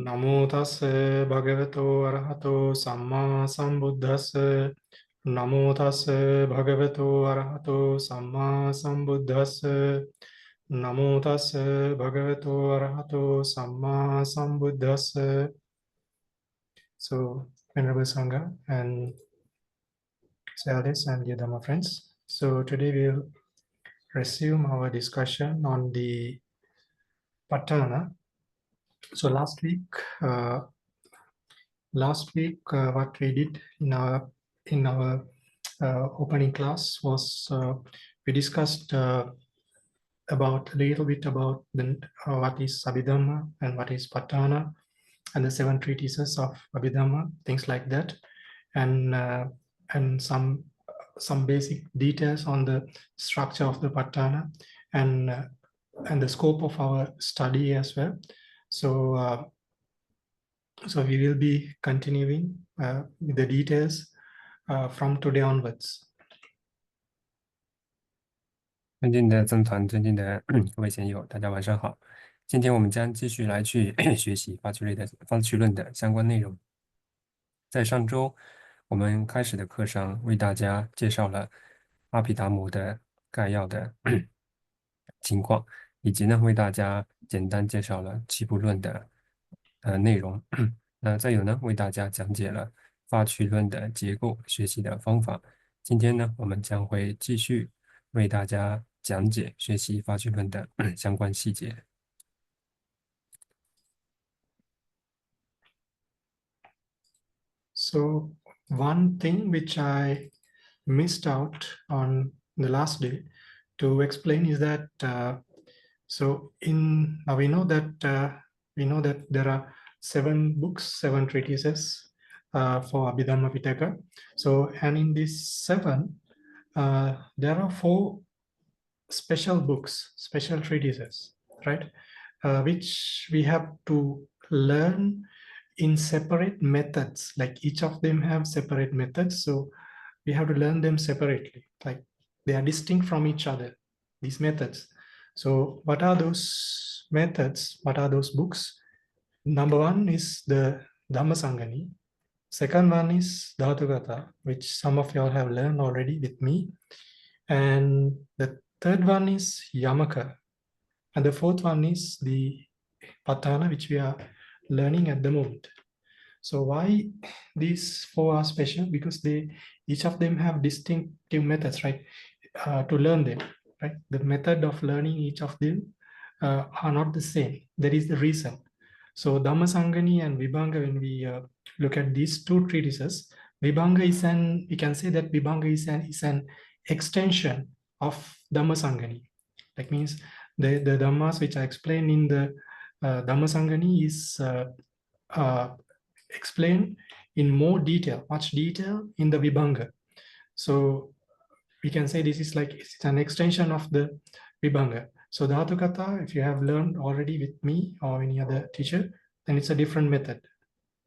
Namo tassa bhagavato arahato samma sambuddhassa. Namo tassa bhagavato arahato samma sambuddhassa. Namo tassa bhagavato arahato samma sambuddhassa. So, Venerable Sangha and Sayalis and dear Dhamma friends. So today we'll resume our discussion on the Paṭṭhāna. So uh, last week, what we did in our opening class was we discussed about a little bit about what is Abhidhamma and what is Paṭṭhāna and the 7 treatises of Abhidhamma, things like that, and some basic details on the structure of the Paṭṭhāna and the scope of our study as well. So so we will be continuing with the details from today onwards. 尊敬的僧团，尊敬的各位贤友，大家晚上好。今天我们将继续来去学习发趣论的相关内容。在上周我们开始的课上，为大家介绍了阿毗达摩的概要的情况，以及呢为大家简单介绍了七部论的内容。再有呢为大家讲解了发趣论的结构学习的方法。今天呢我们将会继续为大家讲解学习发趣论的相关细节。So one thing which I missed out on the last day to explain is that so now we know that there are 7 books, 7 treatises for Abhidhamma Pitaka. So and in these 7 there are 4 special books, special treatises, right? Which we have to learn in separate methods, like each of them have separate methods. So we have to learn them separately, like they are distinct from each other, these methods. So what are those methods? What are those books? Number 1 is the Dhammasan. Second one is Dhātukatha, which some of y'all have learned already with me. And the third one is Yamaka. And the fourth one is the Paṭṭhāna, which we are learning at the moment. So why these 4 are special? Because each of them have distinctive methods, right? To learn them, right? The method of learning each of them are not the same. That is the reason. So Dhammasangani and Vibhanga, when we look at these 2 treatises, Vibhanga we can say that Vibhanga is an extension of Dhammasangani. That means the Dhammas which are explained in the Dhammasangani is explained in more detail, much detail in the Vibhanga. So we can say this is like it's an extension of the Vibhanga. So Dhātukatha, if you have learned already with me or any other teacher, then it's a different method,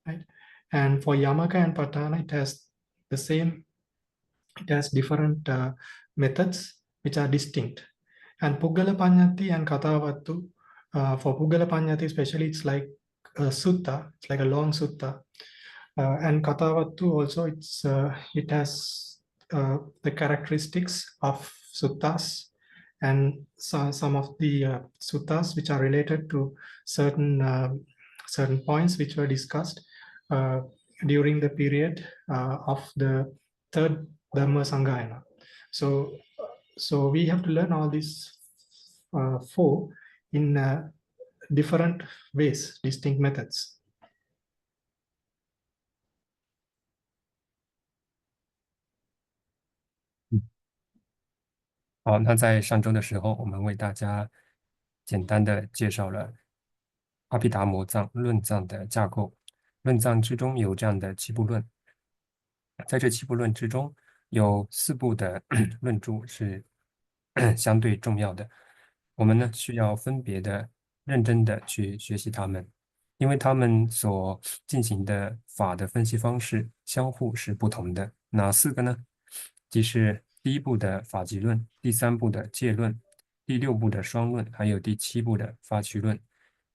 right? And for Yamaka and Paṭṭhāna, it has the same, it has different methods which are distinct. And Puggala Paññatti and Kathavattu, for Puggala Paññatti especially, it's like a sutta, it's like a long sutta. And Kathavattu also, it has the characteristics of suttas and some of the suttas which are related to certain points which were discussed during the period of the third Dhammasangayana. So we have to learn all these 4 in different ways, distinct methods. 好，那在上周的时候，我们为大家简单的介绍了阿毗达摩藏论藏的架构。论藏之中有这样的7部论，在这7部论之中，有4部的论著是相对重要的。我们呢需要分别的、认真的去学习它们，因为它们所进行的法的分析方式相互是不同的。哪4个呢？即是第1部的法集论、第3部的戒论、第6部的双论，还有第7部的发趣论。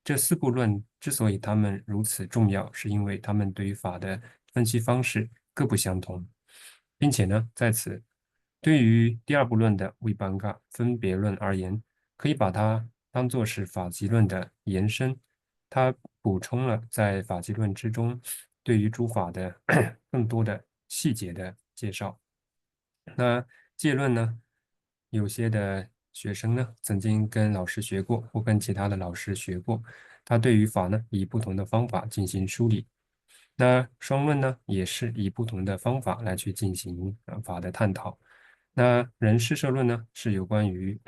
这4部论之所以它们如此重要，是因为它们对于法的分析方式各不相同，并且呢，在此对于第2部论的 Vibhanga 分别论而言，可以把它当作是法纪论的延伸，它补充了在法纪论之中对于诸法的更多的细节的介绍。那戒论呢，有些的学生呢曾经跟老师学过，或跟其他的老师学过，他对于法呢以不同的方法进行梳理。那双论呢，也是以不同的方法来去进行法的探讨。那人事社论呢，是有关于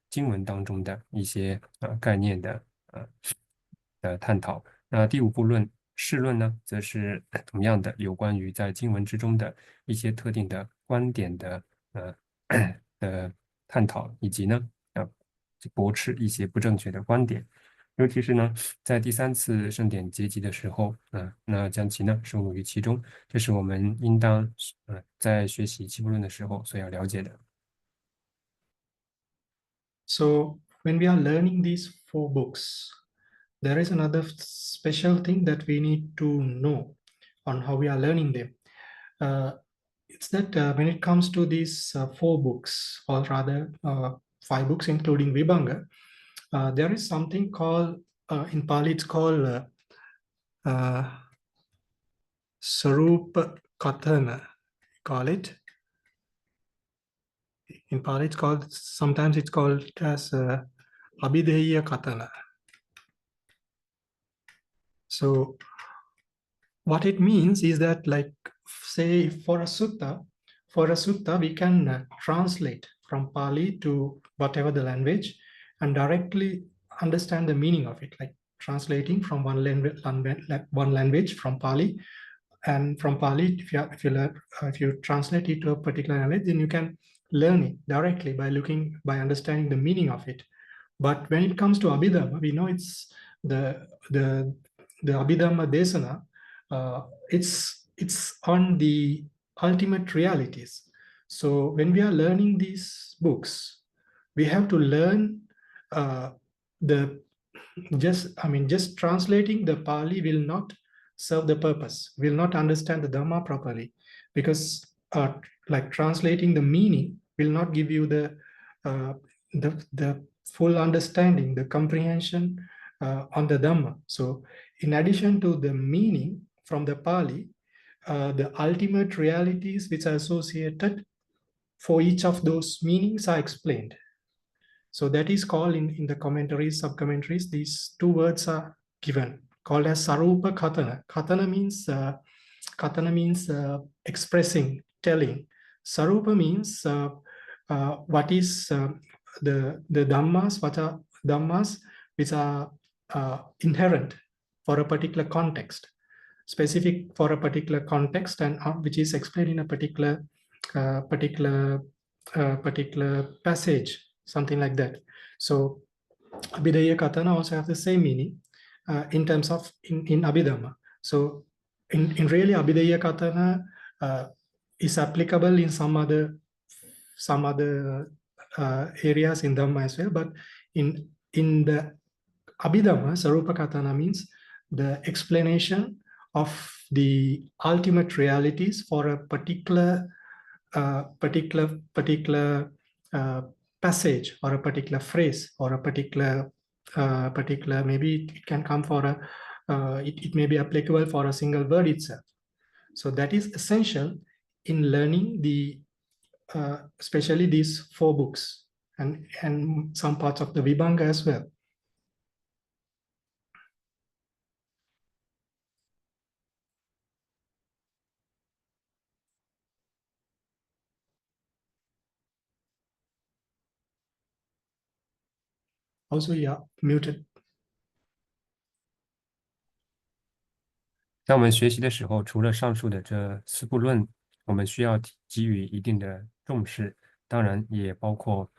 经文当中的一些概念的探讨。那第5部论释论呢，则是同样的有关于在经文之中的一些特定的观点的呃的探讨，以及呢驳斥一些不正确的观点。尤其是呢，在第3次圣典结集的时候，那将其呢收录于其中，这是我们应当在学习七部论的时候所要了解的。So when we are learning these 4 books, there is another special thing that we need to know on how we are learning them. It's that when it comes to these 4 books, or rather 5 books, including Vibhanga, there is something called, in Pali, it's called Sarupa Kathana, call it. In Pali, it's called, sometimes it's called as Abhidhamma Kathana. So what it means is that, like, say for a sutta, we can translate from Pali to whatever the language and directly understand the meaning of it, like translating from one language from Pali. And from Pali, if you translate it to a particular language, then you can learn it directly by understanding the meaning of it. But when it comes to Abhidhamma, we know it's the Abhidhamma Desana. It's on the ultimate realities. So when we are learning these books, we have to learn the just translating the Pali will not serve the purpose, will not understand the Dhamma properly, because like translating the meaning will not give you the full understanding, the comprehension on the Dhamma. So in addition to the meaning from the Pali, the ultimate realities which are associated for each of those meanings are explained. So that is called in the commentaries, sub-commentaries, these 2 words are given, called as Sarupa Kathana. Kathana means expressing, telling. Sarupa means what is the Dhammas, what are Dhammas which are inherent for a particular context, specific for a particular context, and which is explained in a particular passage, something like that. So Abhidhamma Kathana also have the same meaning in terms of in Abhidhamma. So in really Abhidhamma Kathana is applicable in some other areas in Dhamma as well, but in the Abhidhamma, Sarupa Kathana means the explanation of the ultimate realities for a particular passage, or a particular phrase, or a particular maybe it can come for a it may be applicable for a single word itself. So that is essential in learning the especially these 4 books and some parts of the Vibhanga as well. Also, yeah, muted. 在我们学习的时候，除了上述的这4部论，我们需要给予一定的重视，当然也包括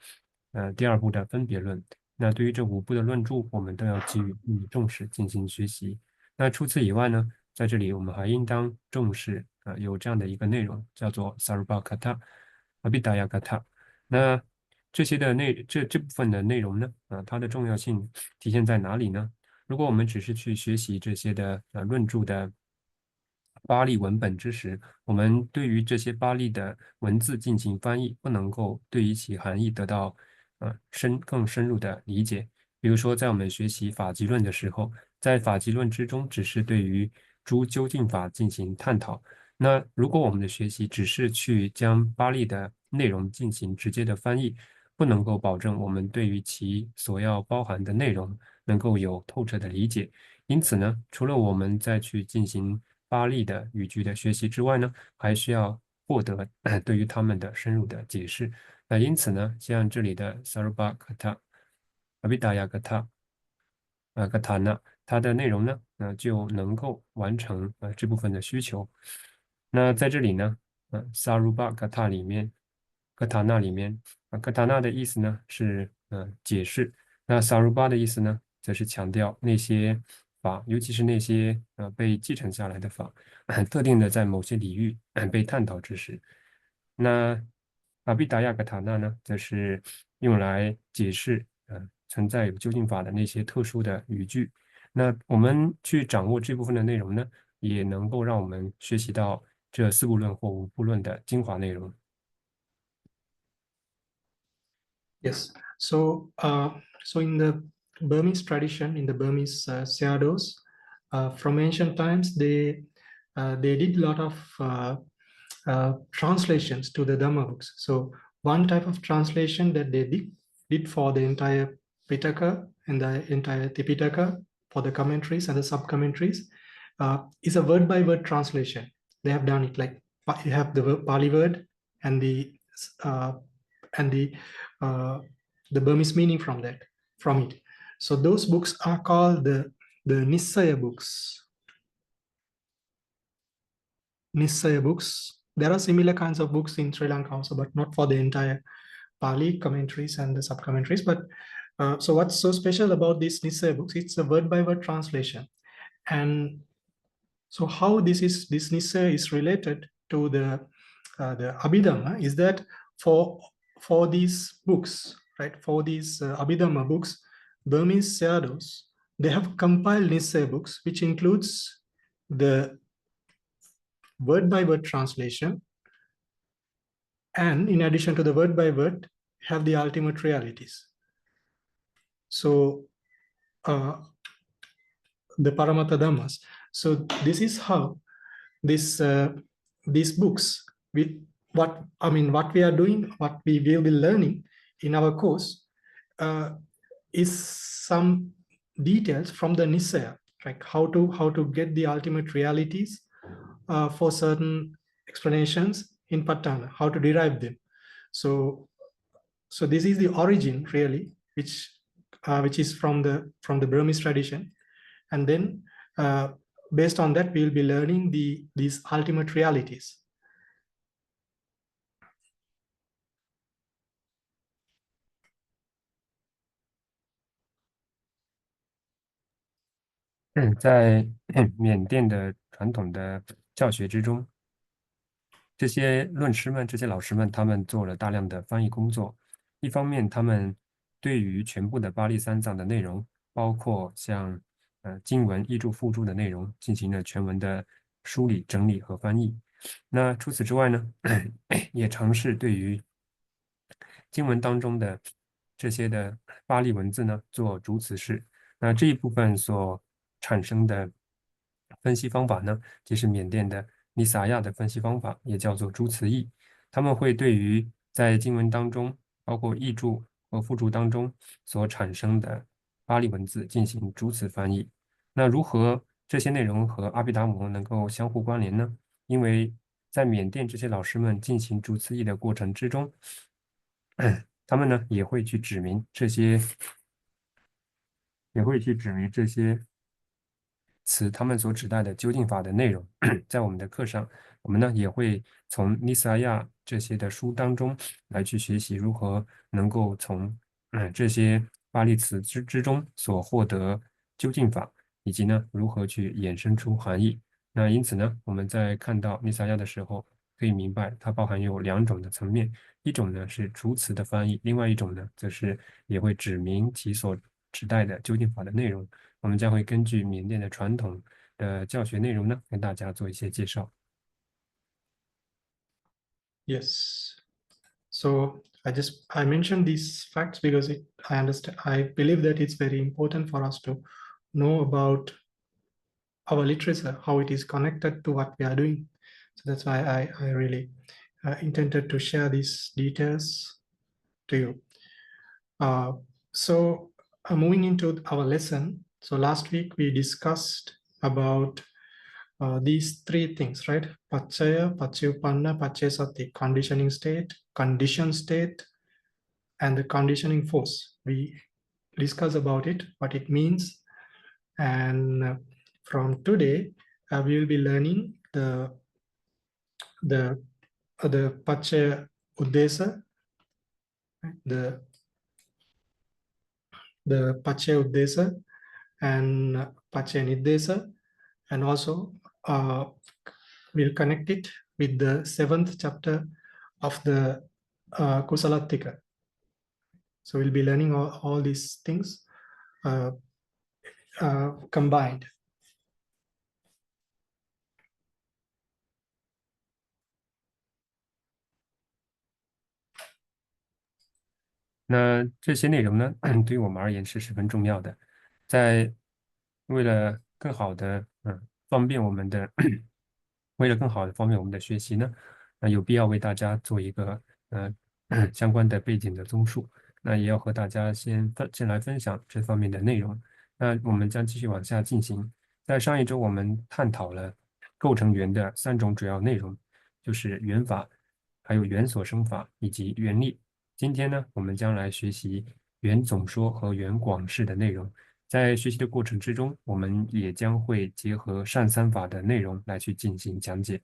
第2部的分别论。那对于这5部的论著，我们都要给予一定的重视进行学习。那除此以外呢，在这里我们还应当重视有这样的一个内容，叫做 Sarvabhaukata Abhidhamma Kata。那这些的这部分的内容呢，它的重要性体现在哪里呢？如果我们只是去学习这些的论著的巴利文本之时，我们对于这些巴利的文字进行翻译，不能够对于其含义得到更深入的理解。比如说，在我们学习法集论的时候，在法集论之中，只是对于诸究竟法进行探讨。那如果我们的学习只是去将巴利的内容进行直接的翻译，不能够保证我们对于其所要包含的内容能够有透彻的理解。因此呢，除了我们再去进行巴利的语句的学习之外呢，还需要获得对于他们的深入的解释。那因此呢，像这里的 Sarvabhakata、Abhidhamma、Paṭṭhāna，它的内容呢，就能够完成这部分的需求。那在这里呢，Sarvabhakata 里面，Paṭṭhāna 里面Paṭṭhāna 的意思呢是解释，那 Sarvabha 的意思呢，则是强调那些法，尤其是那些被继承下来的法，特定的在某些领域被探讨之时。那阿毗达雅格塔纳呢，则是用来解释存在有究竟法的那些特殊的语句。那我们去掌握这部分的内容呢，也能够让我们学习到这四部论或五部论的精华内容。Yes. So in the Burmese tradition, in the Burmese Sayadaws, from ancient times, they did a lot of translations to the Dhamma books. So one type of translation that they did for the entire Pitaka and the entire Tipitaka for the commentaries and the sub-commentaries is a word-by-word translation. They have done it like you have the Pali word and uh, and the Burmese meaning from it. So those books are called the Nisaya books. Nisaya books. There are similar kinds of books in Sri Lanka also, but not for the entire Pali commentaries and the sub-commentaries. But so what's so special about these Nisaya books? It's a word-by-word translation. And so how this Nisaya is related to the Abhidhamma is that for these books, right, for these Abhidhamma books, Burmese Sayadaws, they have compiled Nisaya books, which includes the word-by-word translation, and in addition to the word-by-word, have the ultimate realities. So the Paramata Dhammas. So this is how these books, with what we are doing, what we will be learning in our course, is some details from the Nisaya, like how to get the ultimate realities for certain explanations in Paṭṭhāna, how to derive them. So this is the origin really, which is from the Burmese tradition, and then based on that, we will be learning these ultimate realities. 在缅甸的传统的教学之中，这些论师们、这些老师们，他们做了大量的翻译工作。一方面，他们对于全部的巴利三藏的内容，包括像经文、译注、附注的内容，进行了全文的梳理、整理和翻译。那除此之外呢，也尝试对于经文当中的这些的巴利文字呢做逐词式。那这一部分所产生的分析方法呢，即是缅甸的尼撒亚的分析方法，也叫做诸词义。他们会对于在经文当中，包括译注和附注当中所产生的巴利文字进行逐词翻译。那如何这些内容和阿毗达摩能够相互关联呢？因为在缅甸这些老师们进行逐词译的过程之中，他们呢也会去指明这些词他们所指代的究竟法的内容。在我们的课上，我们呢也会从尼撒亚这些的书当中来去学习如何能够从这些巴利词之中所获得究竟法，以及呢如何去衍生出含义。那因此呢，我们在看到尼撒亚的时候，可以明白它包含有两种的层面，一种呢是逐词的翻译，另外一种呢则是也会指明其所指代的究竟法的内容。我们将会根据缅甸的传统的教学内容呢，跟大家做一些介绍。Yes. So I mentioned these facts because I believe that it's very important for us to know about our literature, how it is connected to what we are doing. So that's why I really intended to share these details to you. So moving into our lesson. So last week we discussed about these three things, right? Paccaya, paccayuppanna, paccayasati, conditioning state, conditioned state, and the conditioning force. We discuss about it, what it means. And from today, we will be learning the paccayuddesa, the paccayuddesa and paccayaniddesa, and also we'll connect it with the 7th chapter of the Kusalattika. So we'll be learning all these things combined.那这些内容呢，对于我们而言是十分重要的。为了更好的方便我们的，为了更好的方便我们的学习呢，那有必要为大家做一个相关的背景的综述。那也要和大家先来分享这方面的内容。那我们将继续往下进行。在上一周我们探讨了构成元的3种主要内容，就是元法、还有元所生法以及元力。今天呢，我们将来学习元总说和元广释的内容。在学习的过程之中，我们也将会结合善三法的内容来去进行讲解。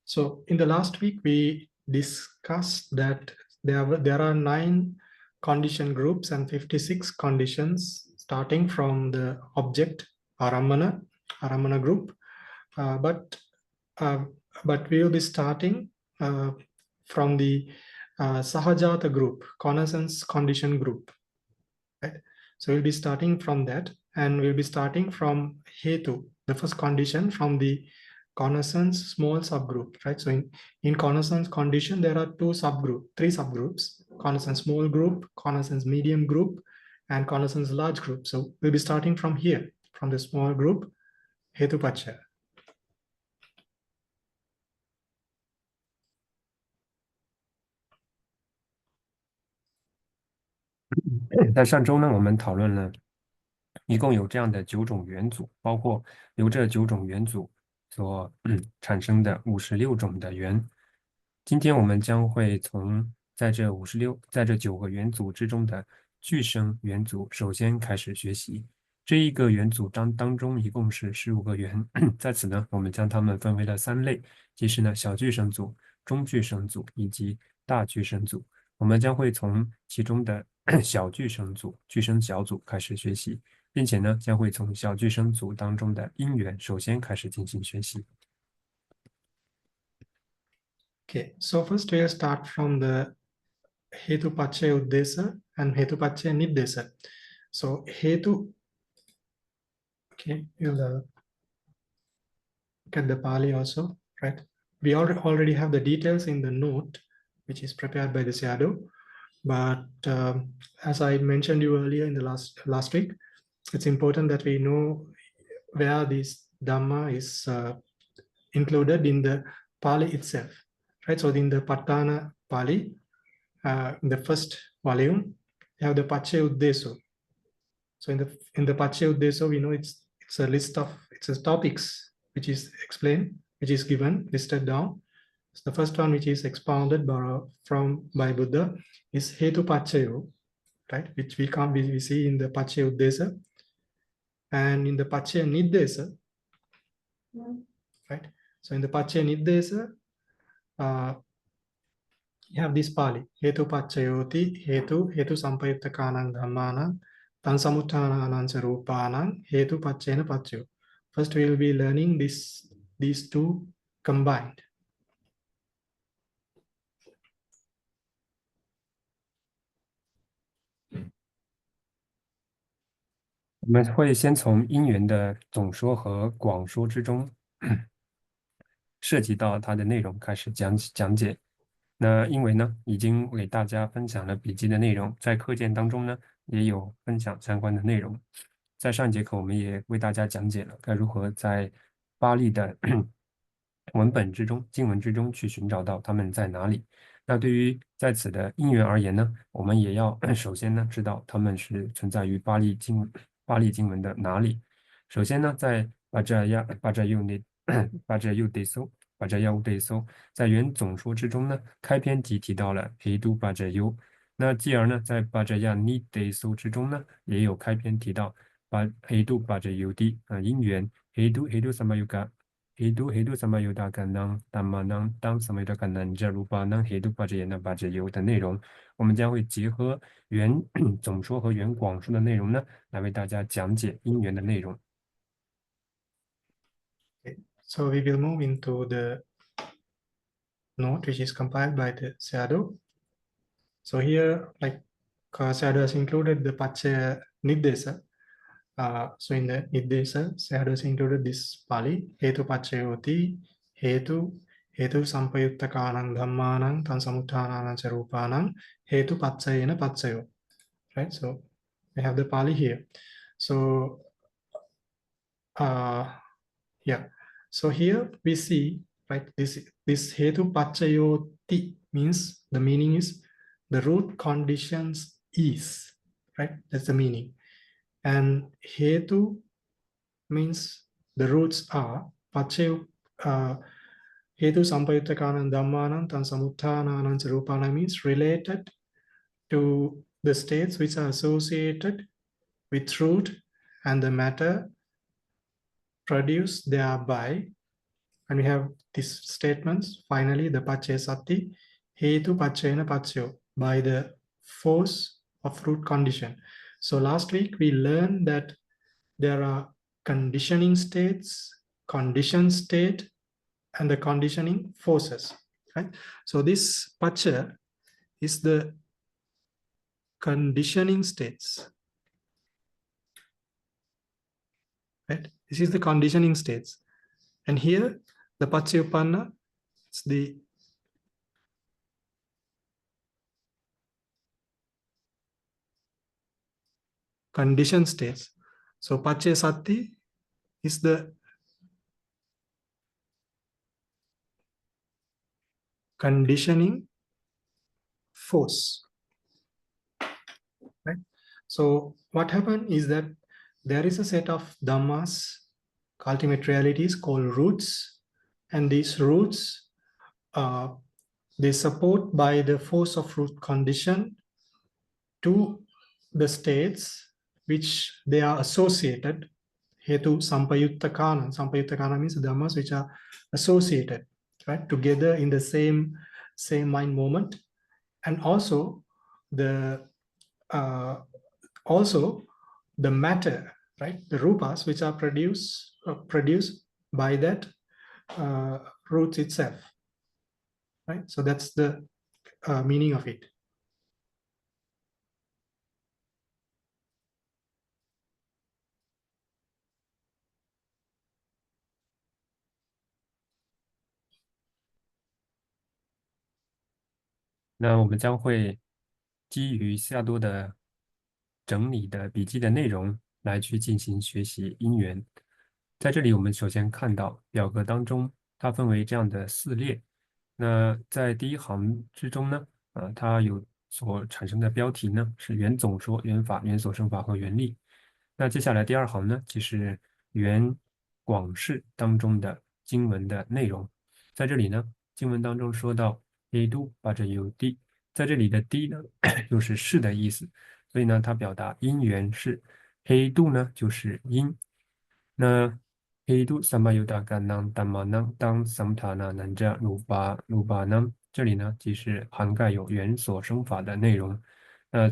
So in the last week, we discussed that there are 9 condition groups and 56 conditions starting from the object Aramana group. But we will be starting from the Sahajāta group, connaissance condition group. Right? So we'll be starting from that, and we'll be starting from Hetu, the first condition from the connaissance small subgroup, right? So in connaissance condition, there are three subgroups: connaissance small group, connaissance medium group, and connaissance large group. So we'll be starting from here, from the small group, Hetu Paccaya. 在上周呢，我们讨论了一共有这样的9种元组，包括由这9种元组所产生的56种的元。今天我们将会从在这9个元组之中的具声元组首先开始学习。这一个元组当中一共是15个元，在此呢，我们将它们分为了3类，即是呢小具声组、中具声组以及大具声组。我们将会从其中的小具声组、具声小组开始学习，并且呢，将会从小具声组当中的音源首先开始进行学习。Okay, so first we'll start from the Hetu paccayuddesa and Hetu paccayaniddesa. So Hetu, okay, you'll look at the Pali also, right? We already have the details in the note, which is prepared by the shadow. But as I mentioned you earlier in the last week, it's important that we know where this Dhamma is included in the Pali itself, right? So in the Paṭṭhāna Pali, in the first volume, you have the paccayuddesa. So in the paccayuddesa, we know it's a list of topics which is explained, which is given, listed down. So the first one, which is expounded by Buddha, is Hetu Paccayo, right? Which we see in the Paccayuddesa, and in the Paccaya-niddesa, right? So in the Paccaya-niddesa, you have this Pali, Hetu Paccayoti, Hetu Sampayuttakanang Dhammanang, Tan Samuttananang Sarupanang, Hetu Paccayana Paccayo. First, we will be learning these two combined. 我们会先从因缘的总说和广说之中涉及到它的内容开始讲解。那因为呢，已经为大家分享了笔记的内容，在课件当中呢，也有分享相关的内容。在上节课，我们也为大家讲解了该如何在巴利的文本之中、经文之中去寻找到它们在哪里。那对于在此的因缘而言呢，我们也要首先呢知道它们是存在于巴利经文的哪里。首先呢，在巴扎尤得搜巴扎亚乌得搜，在原总说之中呢，开篇即提到了黑都巴扎尤。那继而呢，在巴扎亚尼得搜之中呢，也有开篇提到黑都巴扎尤的因缘黑都什么有个。Hetu sama yuda kanang Dhammasan当什么的kanang这如巴能 Hetu 巴这也能巴这有的内容，我们将会结合原总说和原广说的内容呢，来为大家讲解因缘的内容。Okay. So we will move into the note which is compiled by the Sayadaw. So here, like Sayadaw has included the Paccaya-niddesa. So in the Niddesa, Sayadaw has included this Pali, Hetu Paccayoti, Hetu Sampayuttakanang Dhammanang Tansamuttanang Charupanang, Hetu Paccayena Paccayo. Right? So we have the Pali here. So yeah. So here we see, right, this Hetu Paccayoti means the meaning is the root conditions is, right? That's the meaning. And Hetu means the roots are Paccaya, Hetu Sampayuttakanam Dhammanam Tansamuttananam Charupana means related to the states which are associated with root and the matter produced thereby. And we have these statements. Finally, the Paccaya-sati, Hetu Paccayana Paccayo, by the force of root condition. So last week we learned that there are conditioning states, conditioned state, and the conditioning forces. Right? So this Paccaya is the conditioning states. Right? This is the conditioning states. And here, the paccayuppanna is the conditioned states. So paccaya-sati is the conditioning force. Right? So what happened is that there is a set of dhammas, ultimate realities called roots, and these roots they support by the force of root condition to the states which they are associated. Hetu sampayuttakana. Sampayuttakana means dhammas which are associated, right, together in the same mind moment, and also the matter, right, the rupas which are produced by that roots itself, right? So that's the meaning of it.那我们将会基于夏多的整理的笔记的内容来去进行学习因缘。在这里，我们首先看到表格当中，它分为这样的4列。那在第一行之中呢，它有所产生的标题呢是原总说、原法、原所生法和原例。那接下来第2行呢，就是原广释当中的经文的内容。在这里呢，经文当中说到 Hetu 把这有地，在这里的地呢，又是是的意思，所以呢，它表达因缘是。Hetu 呢就是因，那 Hetu sama yuda kanang Dhammasan当 Paṭṭhāna 能这鲁巴呢，这里呢即是涵盖有原所生法的内容。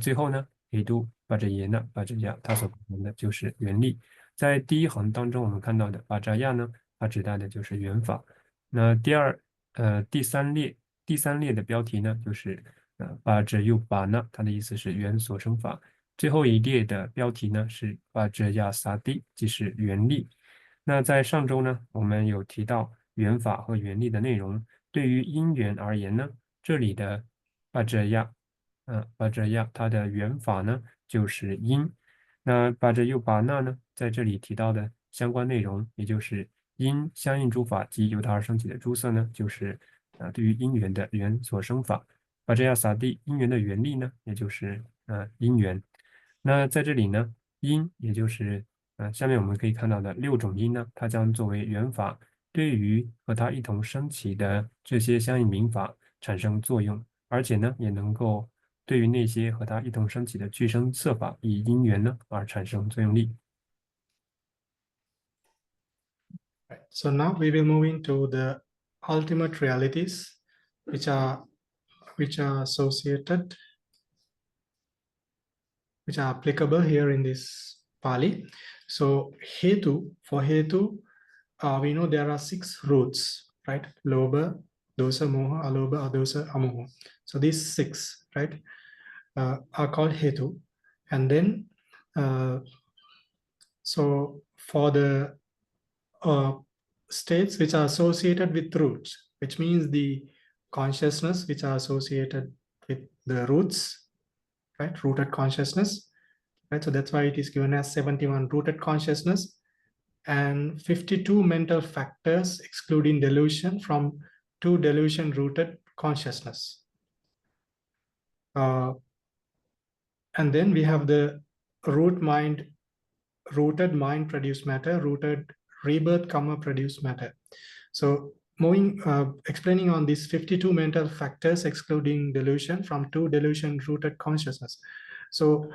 最后呢，Hetu 把这耶呢把这呀，它所含的就是原力。在第一行当中，我们看到的把这亚呢，它指代的就是原法。那第三列的标题呢，就是把这又把呢，它的意思是原所生法。最后一列的标题呢是 Vajrayasati， 即是原力。那在上周呢，我们有提到原法和原力的内容。对于因缘而言呢，这里的 Vajraya，它的原法呢就是因。那paccayuppannadhamma呢，在这里提到的相关内容，也就是因相应诸法及由它而生起的诸色呢，就是对于因缘的缘所生法。Vajrayasati 因缘的原力呢，也就是因缘。那在这里呢，因也就是下面我们可以看到的6种因呢，它将作为缘法，对于和它一同升起的这些相应名法产生作用，而且呢，也能够对于那些和它一同升起的具声色法以因缘呢而产生作用力。Right. So now we will move into the ultimate realities, which are associated, which are applicable here in this Pali. So Hetu, for Hetu, we know there are 6 roots, right? Loba, dosa, moha, aloba, adosa, amoha. So these 6, right, are called Hetu. And then, so for the states which are associated with roots, which means the consciousness which are associated with the roots, right? Rooted consciousness, right? So that's why it is given as 71 rooted consciousness and 52 mental factors excluding delusion from 2 delusion rooted consciousness. And then we have the rooted mind produced matter, rooted rebirth karma produced matter. So moving, explaining on these 52 mental factors excluding delusion from 2 delusion rooted consciousness. So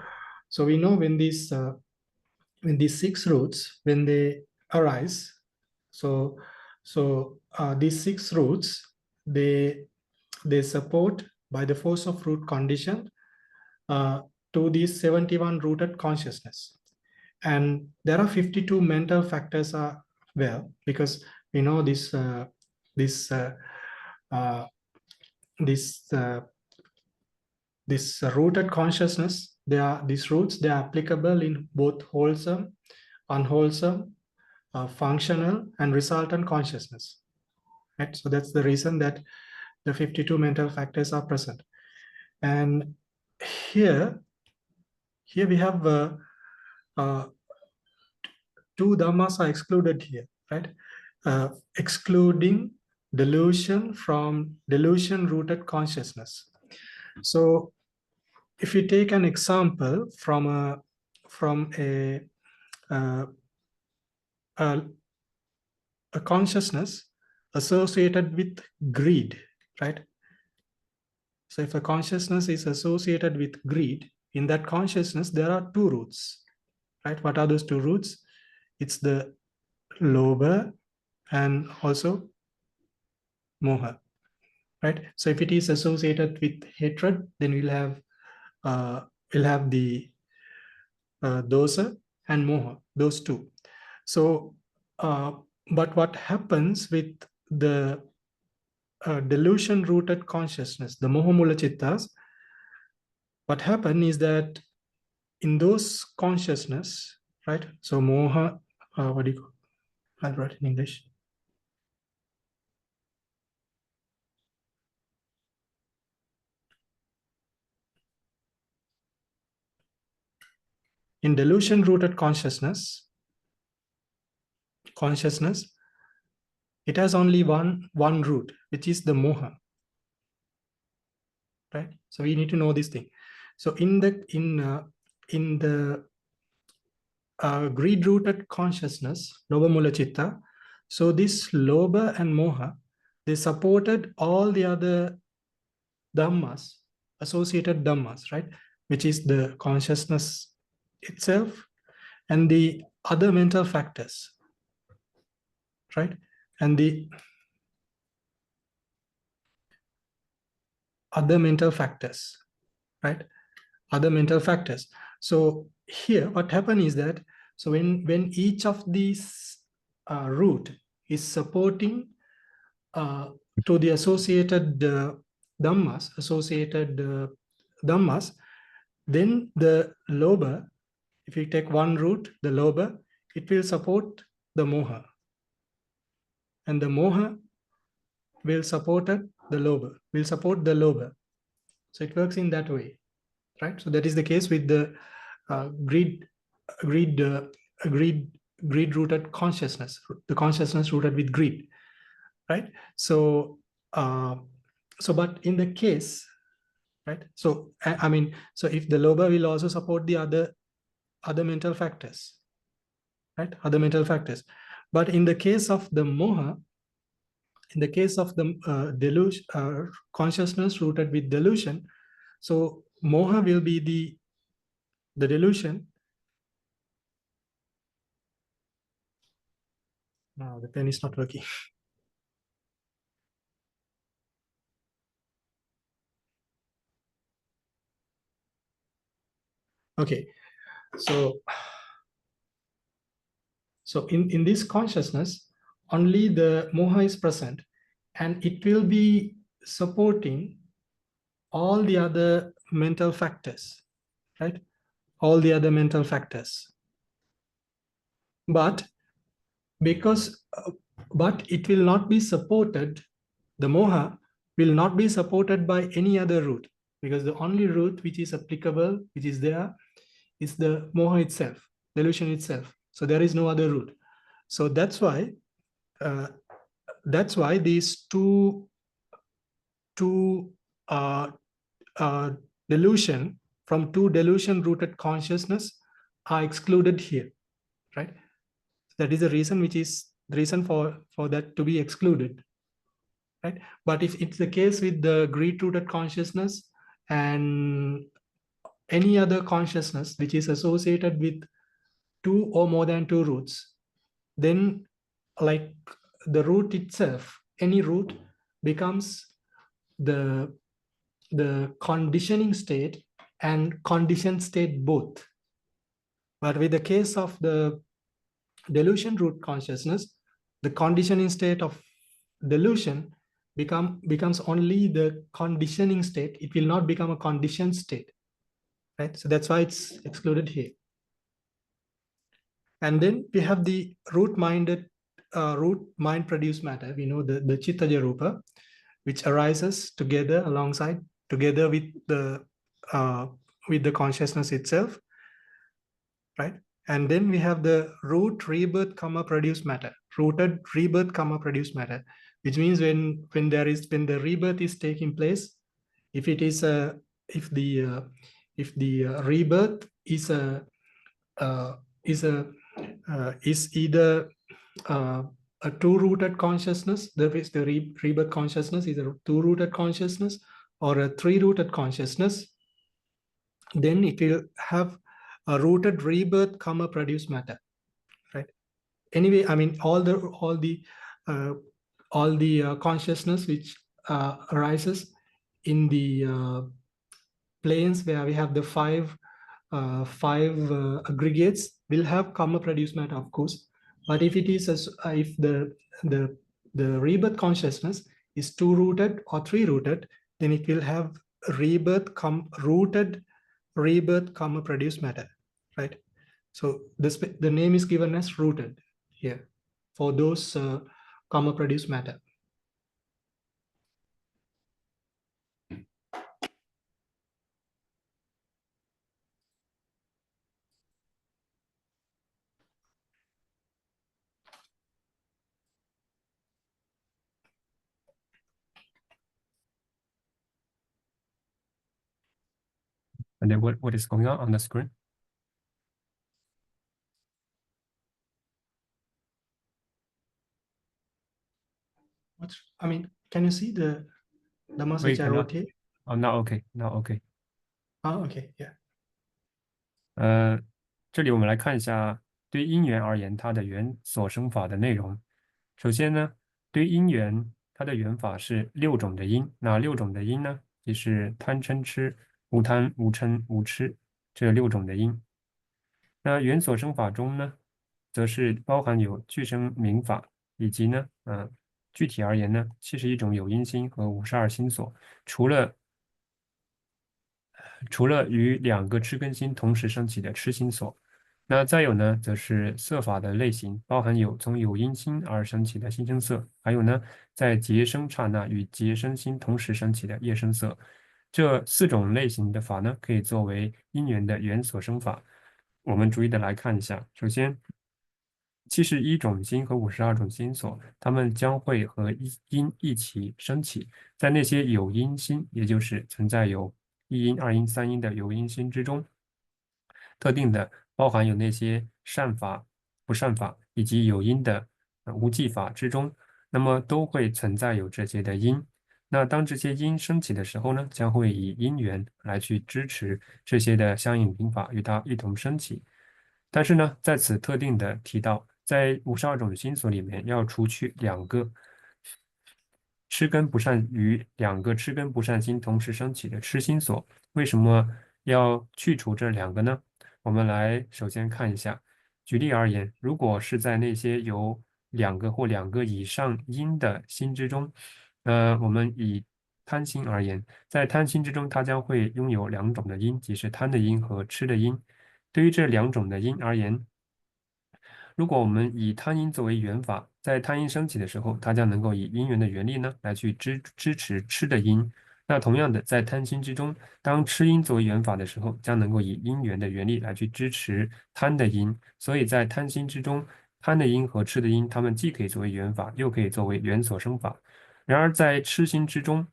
we know when these 6 roots, when they arise, so these 6 roots, they support by the force of root condition to these 71 rooted consciousness. And there are 52 mental factors are well, because we know this rooted consciousness, these roots, they are applicable in both wholesome, unwholesome, functional, and resultant consciousness. Right? So that's the reason that the 52 mental factors are present. And here we have 2 dhammas are excluded here, right? Excluding delusion from delusion-rooted consciousness. So, if you take an example from a consciousness associated with greed, right? So, if a consciousness is associated with greed, in that consciousness there are 2 roots, right? What are those 2 roots? It's the lobha and also moha, right? So if it is associated with hatred, then we'll have the dosa and moha, those 2. So, but what happens with the delusion-rooted consciousness, the mohamula chittas, what happens is that in those consciousness, right? So moha, what do you call? I'll write in English. In delusion-rooted consciousness, it has only one root, which is the moha, right? So we need to know this thing. So in the greed-rooted consciousness, lobha mula chitta, so this lobha and moha, they supported all the other dhammas, associated dhammas, right? Which is the consciousness itself and the other mental factors, right? And the other mental factors, right? Other mental factors. So here, what happened is that, so when each of these root is supporting to the associated dhammas, then the loba, if you take one root, the loba, it will support the moha. And the moha will support the loba, will support the loba. So it works in that way, right? So that is the case with the greed rooted consciousness, the consciousness rooted with greed, right? So but in the case, right? So I mean, so if the loba will also support the other mental factors, right? Other mental factors. But in the case of the moha, in the case of the delusion, consciousness rooted with delusion, so moha will be the delusion. No, the pen is not working. Okay, so in this consciousness, only the moha is present, and it will be supporting all the other mental factors, right? All the other mental factors. But but it will not be supported, the moha will not be supported by any other root, because the only root which is applicable, which is there, is the moha itself, delusion itself. So there is no other root. So that's why these two delusion from two delusion rooted consciousness are excluded here, right? That is the reason, which is the reason for that to be excluded, right? But if it's the case with the greed rooted consciousness and any other consciousness which is associated with two or more than two roots, then like the root itself, any root becomes the conditioning state and conditioned state both. But with the case of the delusion root consciousness, the conditioning state of delusion becomes only the conditioning state. It will not become a conditioned state, right? So that's why it's excluded here. And then we have the root mind produced matter. We know the chittaja rupa, which arises together together with the consciousness itself, right? And then we have the root rebirth karma produced matter, rooted rebirth karma produced matter, which means when the rebirth is taking place, if it is if the rebirth is either a two-rooted consciousness, the rebirth consciousness is a two-rooted consciousness or a three-rooted consciousness, then it will have a rooted rebirth karma produced matter, right? Anyway, I mean all the consciousness which arises in the planes where we have the five aggregates will have karma produced matter, of course. But if it is if the rebirth consciousness is two-rooted or three-rooted, then it will have rooted rebirth karma produced matter, right? So the name is given as rooted here for those karma produced matter. And then what is going on the screen? I mean, can you see the Dhammas which I wrote here? Oh, now okay, now okay. Oh, okay, yeah. 这里我们来看一下，对因缘而言，它的缘所生法的内容。首先呢，对因缘，它的缘法是6种的因。那6种的因呢，就是贪嗔痴、无贪、无嗔、无痴这6种的因。那缘所生法中呢，则是包含有具生明法，以及呢，具体而言呢，71种有因心和52心所。除了除了与两个痴根心同时升起的痴心所。那再有呢，则是色法的类型，包含有从有因心而升起的心声色，还有呢，在结生刹那与结生心同时升起的业声色。这四种类型的法呢，可以作为因缘的缘所生法。我们逐一的来看一下。首先，71种心和52种心所，它们将会和因一起升起，在那些有因心，也就是存在有一因、二因、三因的有因心之中，特定的包含有那些善法、不善法以及有因的无记法之中，那么都会存在有这些的因。那当这些因升起的时候呢，将会以因缘来去支持这些的相应名法与它一同升起。但是呢，在此特定的提到，在52种心所里面，要除去两个痴根不善与两个痴根不善心同时升起的痴心所。为什么要去除这两个呢？我们来首先看一下。举例而言，如果是在那些有两个或两个以上因的心之中，我们以贪心而言，在贪心之中，它将会拥有两种的因，即是贪的因和痴的因。对于这两种的因而言，如果我们以贪因作为缘法，在贪因升起的时候，它将能够以因缘的原力呢来去支持痴的因。那同样的，在贪心之中，当痴因作为缘法的时候，将能够以因缘的原力来去支持贪的因。所以在贪心之中，贪的因和痴的因，它们既可以作为缘法，又可以作为缘所生法。然而在痴心之中，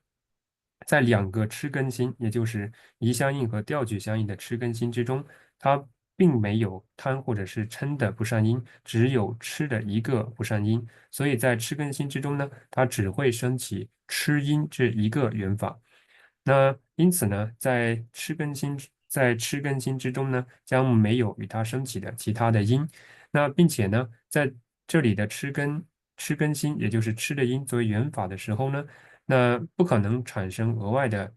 在两个痴根心，也就是疑相应和调举相应的痴根心之中，它并没有贪或者是嗔的不善因，只有痴的一个不善因。所以在痴根心之中呢，它只会升起痴因这一个缘法。那因此呢，在痴根心之中呢，将没有与它升起的其他的因。那并且呢，在这里的痴根心，也就是痴的因作为缘法的时候呢，那不可能产生额外的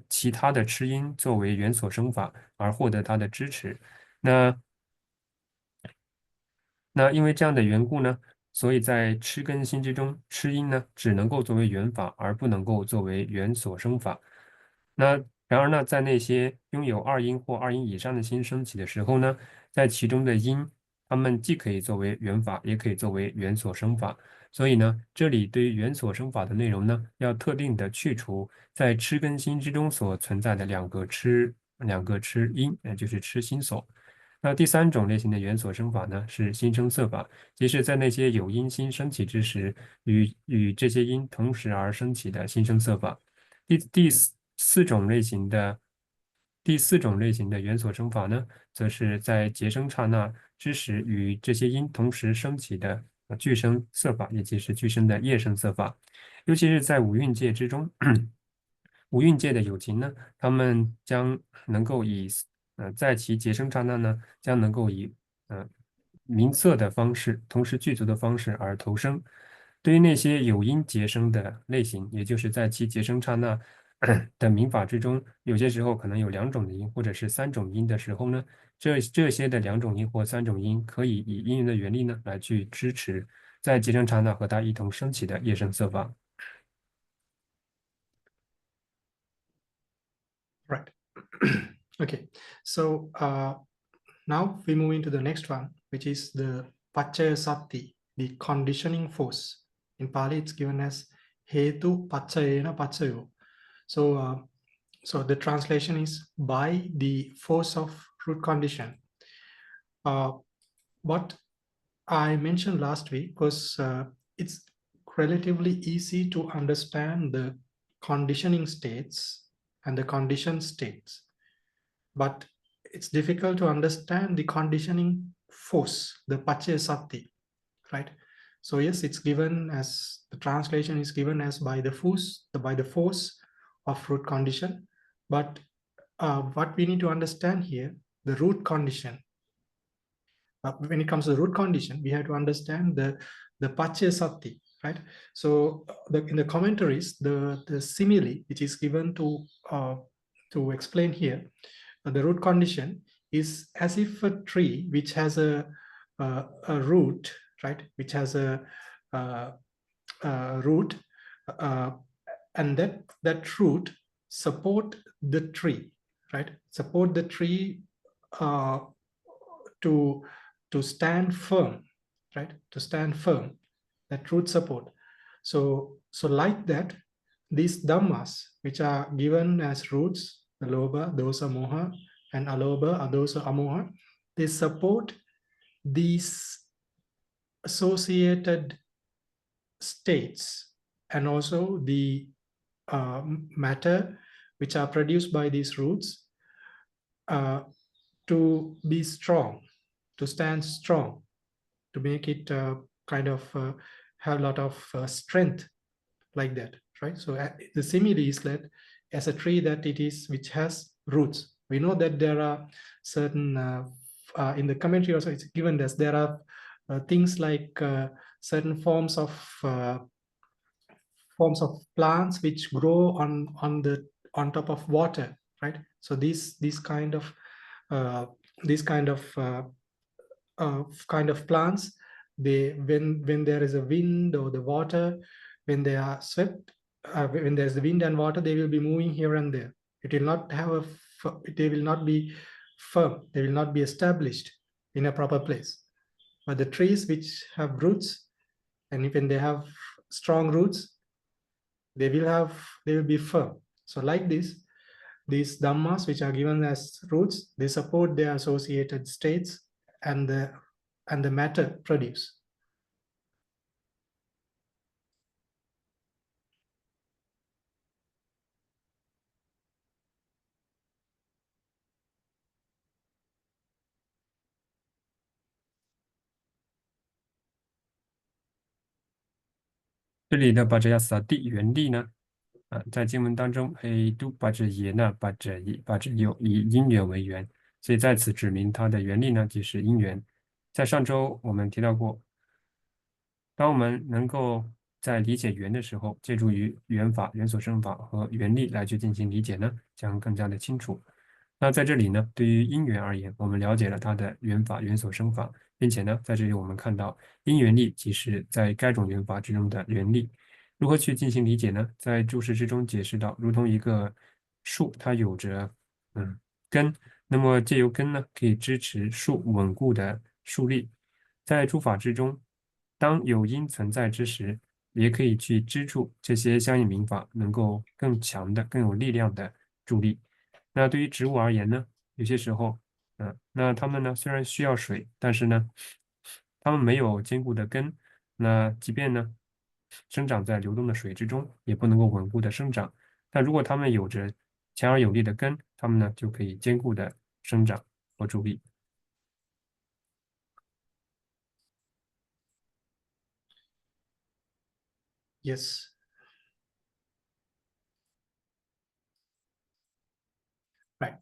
其他的痴因作为缘所生法而获得它的支持。那因为这样的缘故呢，所以在痴根心之中，痴因呢只能够作为缘法，而不能够作为缘所生法。那然而呢，在那些拥有二因或二因以上的心升起的时候呢，在其中的因，它们既可以作为缘法，也可以作为缘所生法。所以呢，这里对于缘所生法的内容呢，要特定的去除在痴根心之中所存在的两个痴因，也就是痴心所。那第三种类型的缘所生法呢，是心生色法，即是在那些有因心升起之时，与这些因同时而升起的心生色法。第四种类型的缘所生法呢，则是在结生刹那之时，与这些因同时升起的具生色法，也即是具生的业生色法。尤其是在五蕴界之中，五蕴界的有情呢，他们将能够在其结生刹那呢，将能够以明色的方式，同时具足的方式而投生。对于那些有因结生的类型，也就是在其结生刹那的民法之中，有些时候可能有两种的因，或者是三种因的时候呢，这些的两种因或三种因，可以以因缘的原力呢来去支持在结生刹那和它一同升起的业生色法。Right. Okay. So now we move into the next one, which is the Paccaya-sati, the conditioning force. In Pali, it's given as Hetu Paccayena Paccayo. So, so the translation is by the force of root condition. What I mentioned last week was it's relatively easy to understand the conditioning states and the conditioned states, but it's difficult to understand the conditioning force, the Paccaya-sati, right? So yes, it's given as, the translation is given as by the force of root condition. But what we need to understand here, the root condition. When it comes to the root condition, we have to understand the Paccaya-sati, right? So in the commentaries, the simile which is given to explain here, the root condition is as if a tree which has a root, right, which has a root, and that root support the tree, right? Support the tree to stand firm, right? To stand firm, that root support. So like that, these dhammas, which are given as roots, alobha, dosa, moha, and alobha, adosa, amoha, they support these associated states and also the matter which are produced by these roots to be strong, to stand strong, to make it kind of have a lot of strength, like that, right? So the simile is that as a tree that it is which has roots. We know that there are certain in the commentary also it's given this, there are things like certain forms of plants which grow on top of water, right? So these kind of uh, these kind of plants, they when there is a wind or the water, when they are swept, when there's the wind and water, they will be moving here and there. It will not have they will not be firm, they will not be established in a proper place. But the trees which have roots, and when they have strong roots, they will be firm. So like this, these dhammas which are given as roots, they support their associated states and the matter produced. 这里的把这亚萨蒂原力呢，在经文当中，Hetu把这耶呢，把这有以因缘为缘，所以在此指明它的原力呢，即是因缘。在上周我们提到过，当我们能够在理解缘的时候，借助于缘法、缘所生法和缘力来去进行理解呢，将更加的清楚。那在这里呢，对于因缘而言，我们了解了它的缘法、缘所生法，并且呢，在这里我们看到因缘力即是在该种缘法之中的缘力。如何去进行理解呢？在注释之中解释到，如同一个树，它有着根，那么借由根呢，可以支持树稳固的树立。在诸法之中，当有因存在之时，也可以去支柱这些相应名法能够更强的、更有力量的助力。那对于植物而言呢，有些时候，那它们呢虽然需要水，但是呢，它们没有坚固的根，那即便呢生长在流动的水之中，也不能够稳固的生长。但如果它们有着强而有力的根，它们呢就可以坚固的生长和助力。Yes. Right.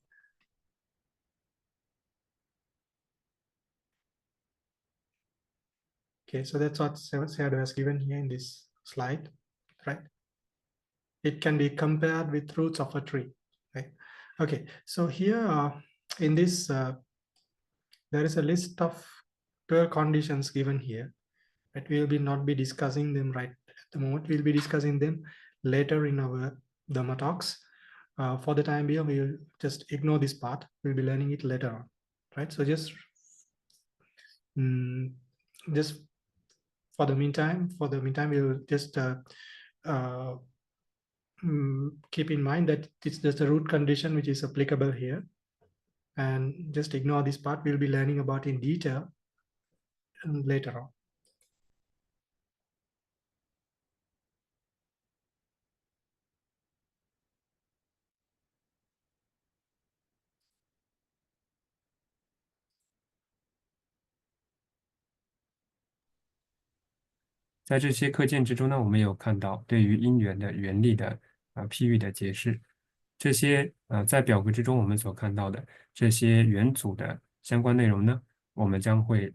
Okay, so that's what Sahajāta has given here in this slide, right? It can be compared with roots of a tree, right? Okay, so here in this, there is a list of 12 conditions given here, but we will not be discussing them right at the moment. We'll be discussing them later in our Dhamma talks. For the time being, we will just ignore this part. We'll be learning it later on, right? So just for the meantime, we'll just keep in mind that it's just a root condition which is applicable here, and just ignore this part. We'll be learning about in detail later on. 在这些课件之中呢，我们有看到对于因缘的原理的譬喻的解释。这些在表格之中我们所看到的这些元组的相关内容呢，我们将会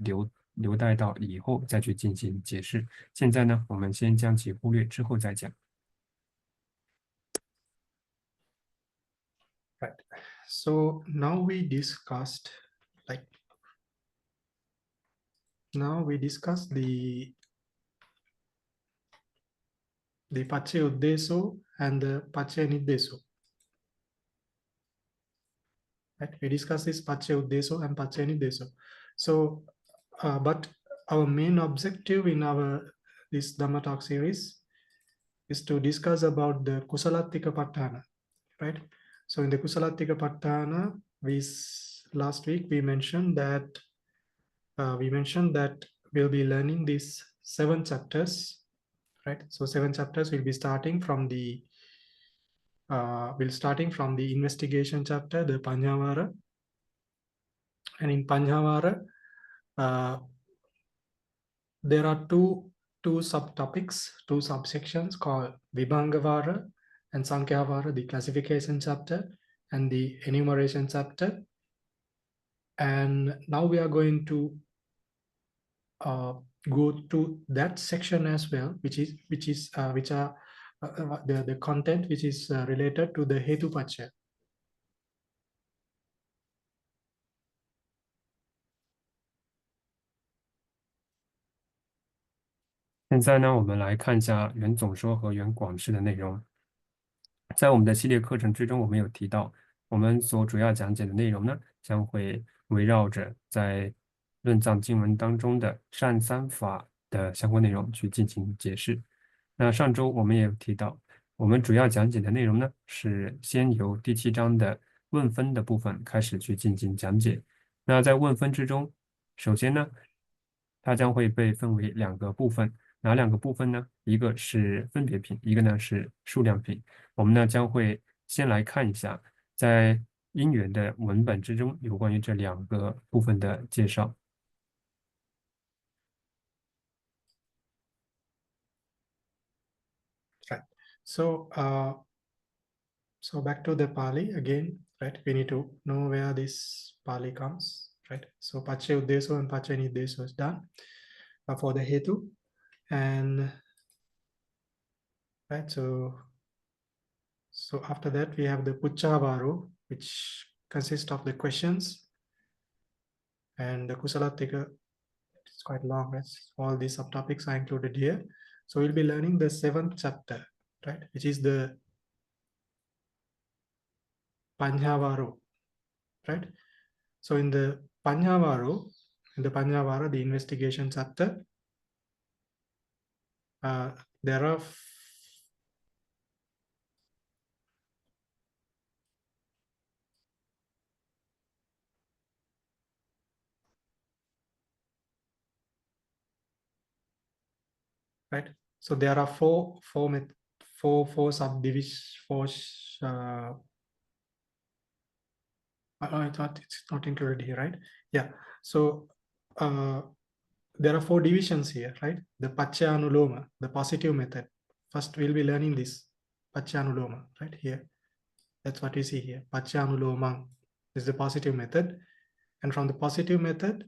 留待到以后再去进行解释。现在呢，我们先将其忽略，之后再讲。Right. So now we discussed the paccayuddesa and the paccayaniddesa. right? We discuss this paccayuddesa and paccayaniddesa. So, but our main objective in this Dhamma talk series is to discuss about the Kusalattika Pat, right? So in the Kusalattika Patthāna, last week we mentioned that we'll be learning these 7 chapters, right? So 7 chapters will be starting from the investigation chapter, the Pañhāvara, and in Pañhāvara there are two subtopics, 2 subsections called Vibhangavara and Sankhya-vara, the classification chapter and the enumeration chapter. And now we are going to go to that section as well, which are the content which is related to the Hetu Paccaya. 现在呢，我们来看一下原总说和原广释的内容。在我们的系列课程之中，我们有提到，我们所主要讲解的内容呢，将会围绕着在论藏经文当中的善三法的相关内容去进行解释。那上周我们也有提到，我们主要讲解的内容呢，是先由第7章的问分的部分开始去进行讲解。那在问分之中，首先呢，它将会被分为2个部分。哪2个部分呢？一个是分别品，一个呢是数量品。我们呢将会先来看一下，在因缘的文本之中有关于这2个部分的介绍。Right. So back to the Pali again, right? We need to know where this Pali comes, right? So paccayuddesa and paccayaniddesa is done for the Hetu. And right, so after that we have the Pucchavaro, which consists of the questions, and the Kusalattika. It's quite long, right? All these subtopics are included here. So we'll be learning the 7th chapter, right, which is the Pañhāvara, right? So in the Pañhāvara, the investigation chapter, there are right. So there are four subdivisions. I thought it's not included here, right? Yeah. So there are 4 divisions here, right? The Paccaya-nuloma, the positive method. First, we'll be learning this Paccaya-nuloma, right here. That's what we see here. Paccaya-nuloma is the positive method. And from the positive method,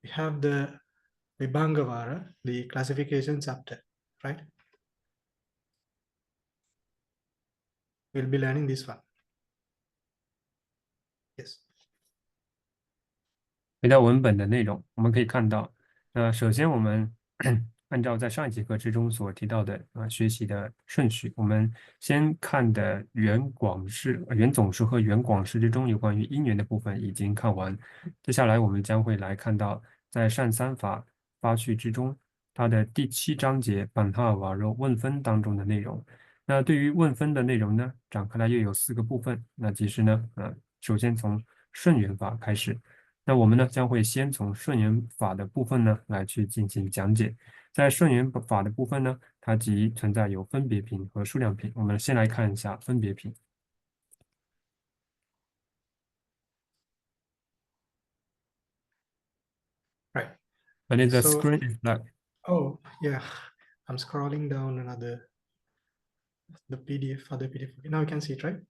we have the Vibhangavara, the classification chapter, right? We'll be learning this one. Yes. 回到文本的内容，我们可以看到，首先我们按照在上一节课之中所提到的学习的顺序，我们先看的原总释和原广释之中有关于因缘的部分已经看完，接下来我们将会来看到在善三法发序之中，它的第7章节Pañhāvara问分当中的内容。那对于问分的内容呢，展开来又有4个部分，那即是呢，首先从顺缘法开始。那我们呢将会先从顺缘法的部分呢来去进行讲解。在顺缘法的部分呢，它即存在有分别品和数量品。我们先来看一下分别品。Right. But the screen is black. Oh yeah, I'm scrolling down the PDF, other PDF. Now you can see it, right?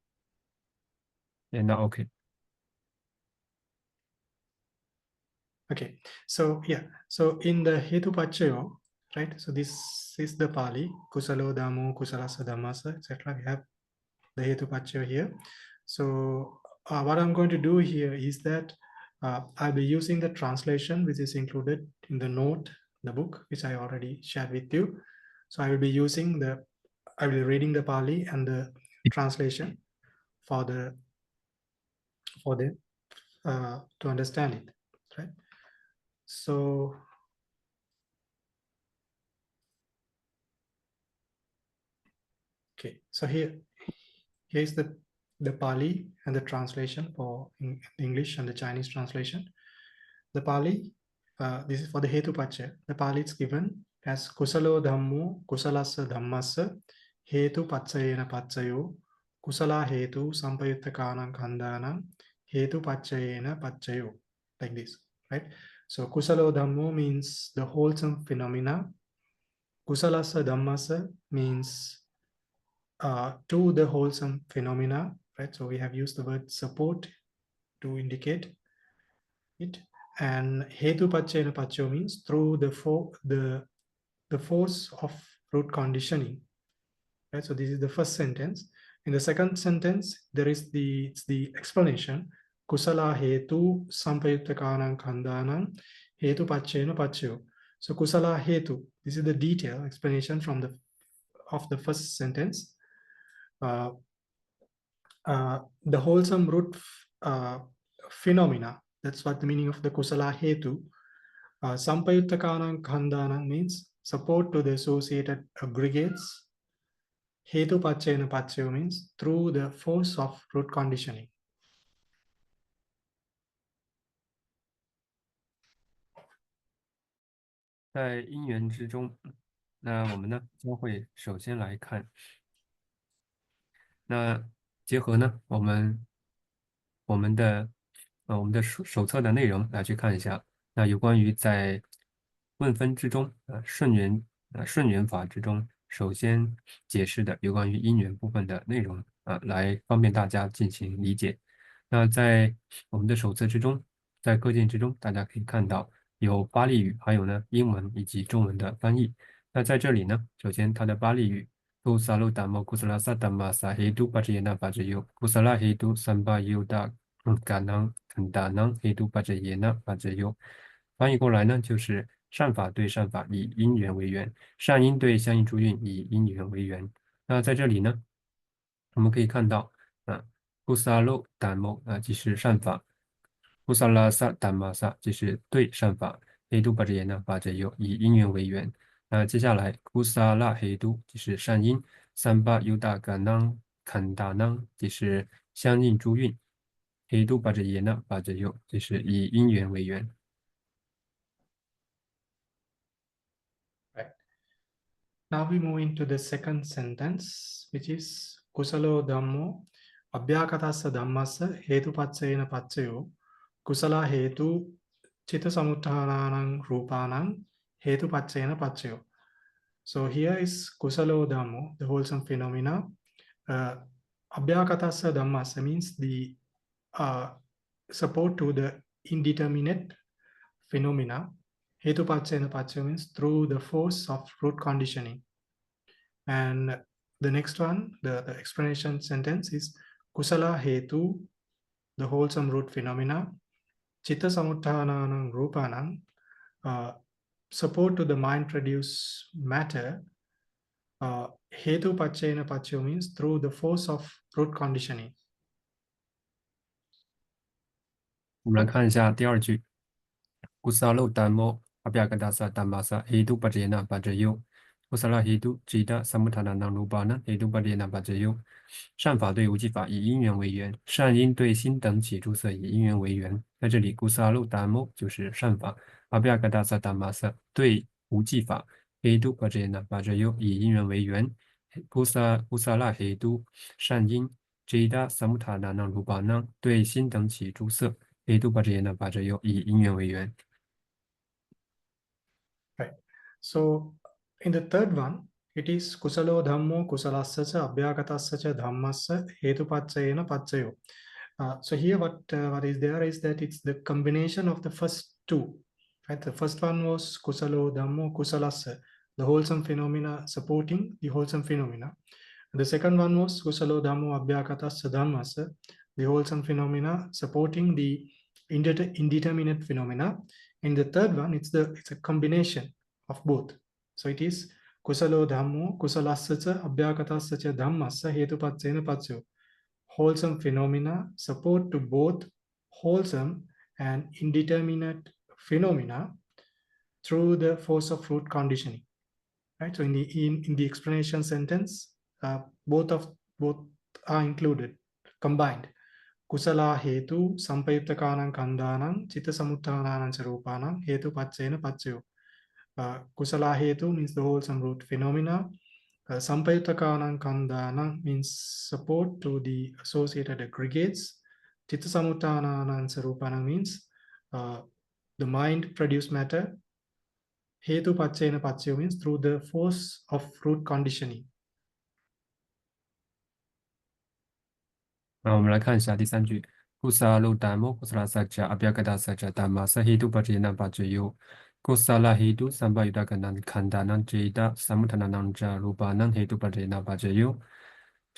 Yeah, now okay. Okay, so yeah, so in the Hetu Paccaya, right? So this is the Pali, Kusalo Dhammo, Kusalasa Dhammasa, etc. We have the Hetu Paccaya here. So what I'm going to do here is that I'll be using the translation which is included in the note, the book, which I already shared with you. So I will be reading the Pali and the translation for the for them to understand it, right? So okay, so here's the Pali and the translation for English and the Chinese translation. The Pali, this is for the Hetu Paccaya. The Pali is given as Kusalo Dhammo Kusalassa Dhammassa Hetu Paccayena Paccayo Kusala Hetu Sampayuttakanam Khandhanam Hetu Paccayena Paccayo, like this, right? So Kusalo Dhammo means the wholesome phenomena. Kusalassa Dhammassa means to the wholesome phenomena, right? So we have used the word support to indicate it. And Hetu Paccayena Paccayo means through the force of root conditioning, right? So this is the first sentence. In the second sentence, there is the explanation. Kusala Hetu Sampayuttakanam Khandhanam Hetu Paccayena Paccayo. So Kusala Hetu, this is the detailed explanation from the first sentence. The wholesome root phenomena, that's what the meaning of the Kusala Hetu. Sampayuttakanam Khandhanam means support to the associated aggregates. Hetu Paccayena Paccayo means through the force of root conditioning. 在因缘之中，那我们呢将会首先来看，那结合呢我们的手册的内容来去看一下，那有关于在问分之中顺缘法之中，首先解释的有关于因缘部分的内容来方便大家进行理解。那在我们的手册之中，在课件之中，大家可以看到有巴利语，还有呢英文以及中文的翻译。那在这里呢，首先它的巴利语 Kusalattika Kusalattika Hetu Paccayana Paccayo Kusala Hetu Sampayuddhamma Khandhanam Hetu Paccayana Paccayo， 翻译过来呢就是善法对善法以因缘为缘，善因对相应诸运以因缘为缘。那在这里呢，我们可以看到Kusalattika 即是善法。Kusalattika 即是对善法 ，Hetu Paccayana Paccayo 以因缘为缘。接下来 Kusala Hetu 即是善因 ，Sampayuddhamma Khandhanam 即是相应诸运 ，Hetu Paccayana Paccayo 即是以因缘为缘。Right. Now we move into the second sentence, which is Kusalo Dhammo Abhyakatassa Dhammassa Hetu Paccayena Paccayo Kusala Hetu Chitta Samuttanang Rupanang Hetu Paccayena Paccayo. So here is Kusalo Dhammo, the wholesome phenomena. Abhyakatassa Dhammassa means the support to the indeterminate phenomena. Hetu Paccayena Paccayo means through the force of root conditioning. And the next one, the explanation sentence is Kusala Hetu, the wholesome root phenomena. Chitta Samuttanang Rupanang, support to the mind produce matter. Hetu Paccayena Paccayo means through the force of root conditioning. 我们来看一下第二句 ，Kusalattika Abhyakatassa Dhammassa Hetu Paccayana Paccayo Kusala Hetu Chitta Samuttanang Rupanang Hetu Paccayana Paccayo。善法对无记法以因缘为缘，善因对心等起诸色以因缘为缘。在这里 Kusalattika 就是善法 ，Abhyakatassa Dhammassa 对无记法 ，Hetu Paccayana Paccayo 以因缘为缘 ，Kusala Hetu 善因 ，Chitta Samuttanang Rupanang 对心等起诸色 ，Hetu Paccayana Paccayo 以因缘为缘。Right. So in the third one, it is Kusalo Dhammo Kusalassacha Abhyakatassa Dhammassa Hetu Paccayena Paccayo. So here what is there is that it's the combination of the first two. Right? The first one was Kusalo Dhammo Kusalassa, the wholesome phenomena supporting the wholesome phenomena. The second one was Kusalo Dhammo Abhyakatassa Dhammassa, the wholesome phenomena supporting the indeterminate phenomena. In the third one, it's a combination of both. So it is Kusalo Dhammo Kusalassacha Abhyakatassa Dhammassa Hetu Paccayena Paccayo. wholesome phenomena support to both wholesome and indeterminate phenomena through the force of root conditioning. Right. So in the explanation sentence, both are included, combined. Kusala hetu sampayuttakanam kandanam chitta samuttananam sarupanam hetu paccayana paccayo. Kusala hetu means the wholesome root phenomena. Sampayuttakanam kandanam means support to the associated aggregates. Chitta samuttananam sarupanam means the mind produced matter. Hetu paccayana paccayo means through the force of root conditioning. 我们来看一下第3句。Kusalattika Kusalattika Abhidhamma Dhammasan Hetu Paccaya-niddesa paccayuppannadhamma Kusala Hetu Sampayuttakanam Kandanam Chitta Samuttananam Rupanam Hetu Paccaya-niddesa paccayuppannadhamma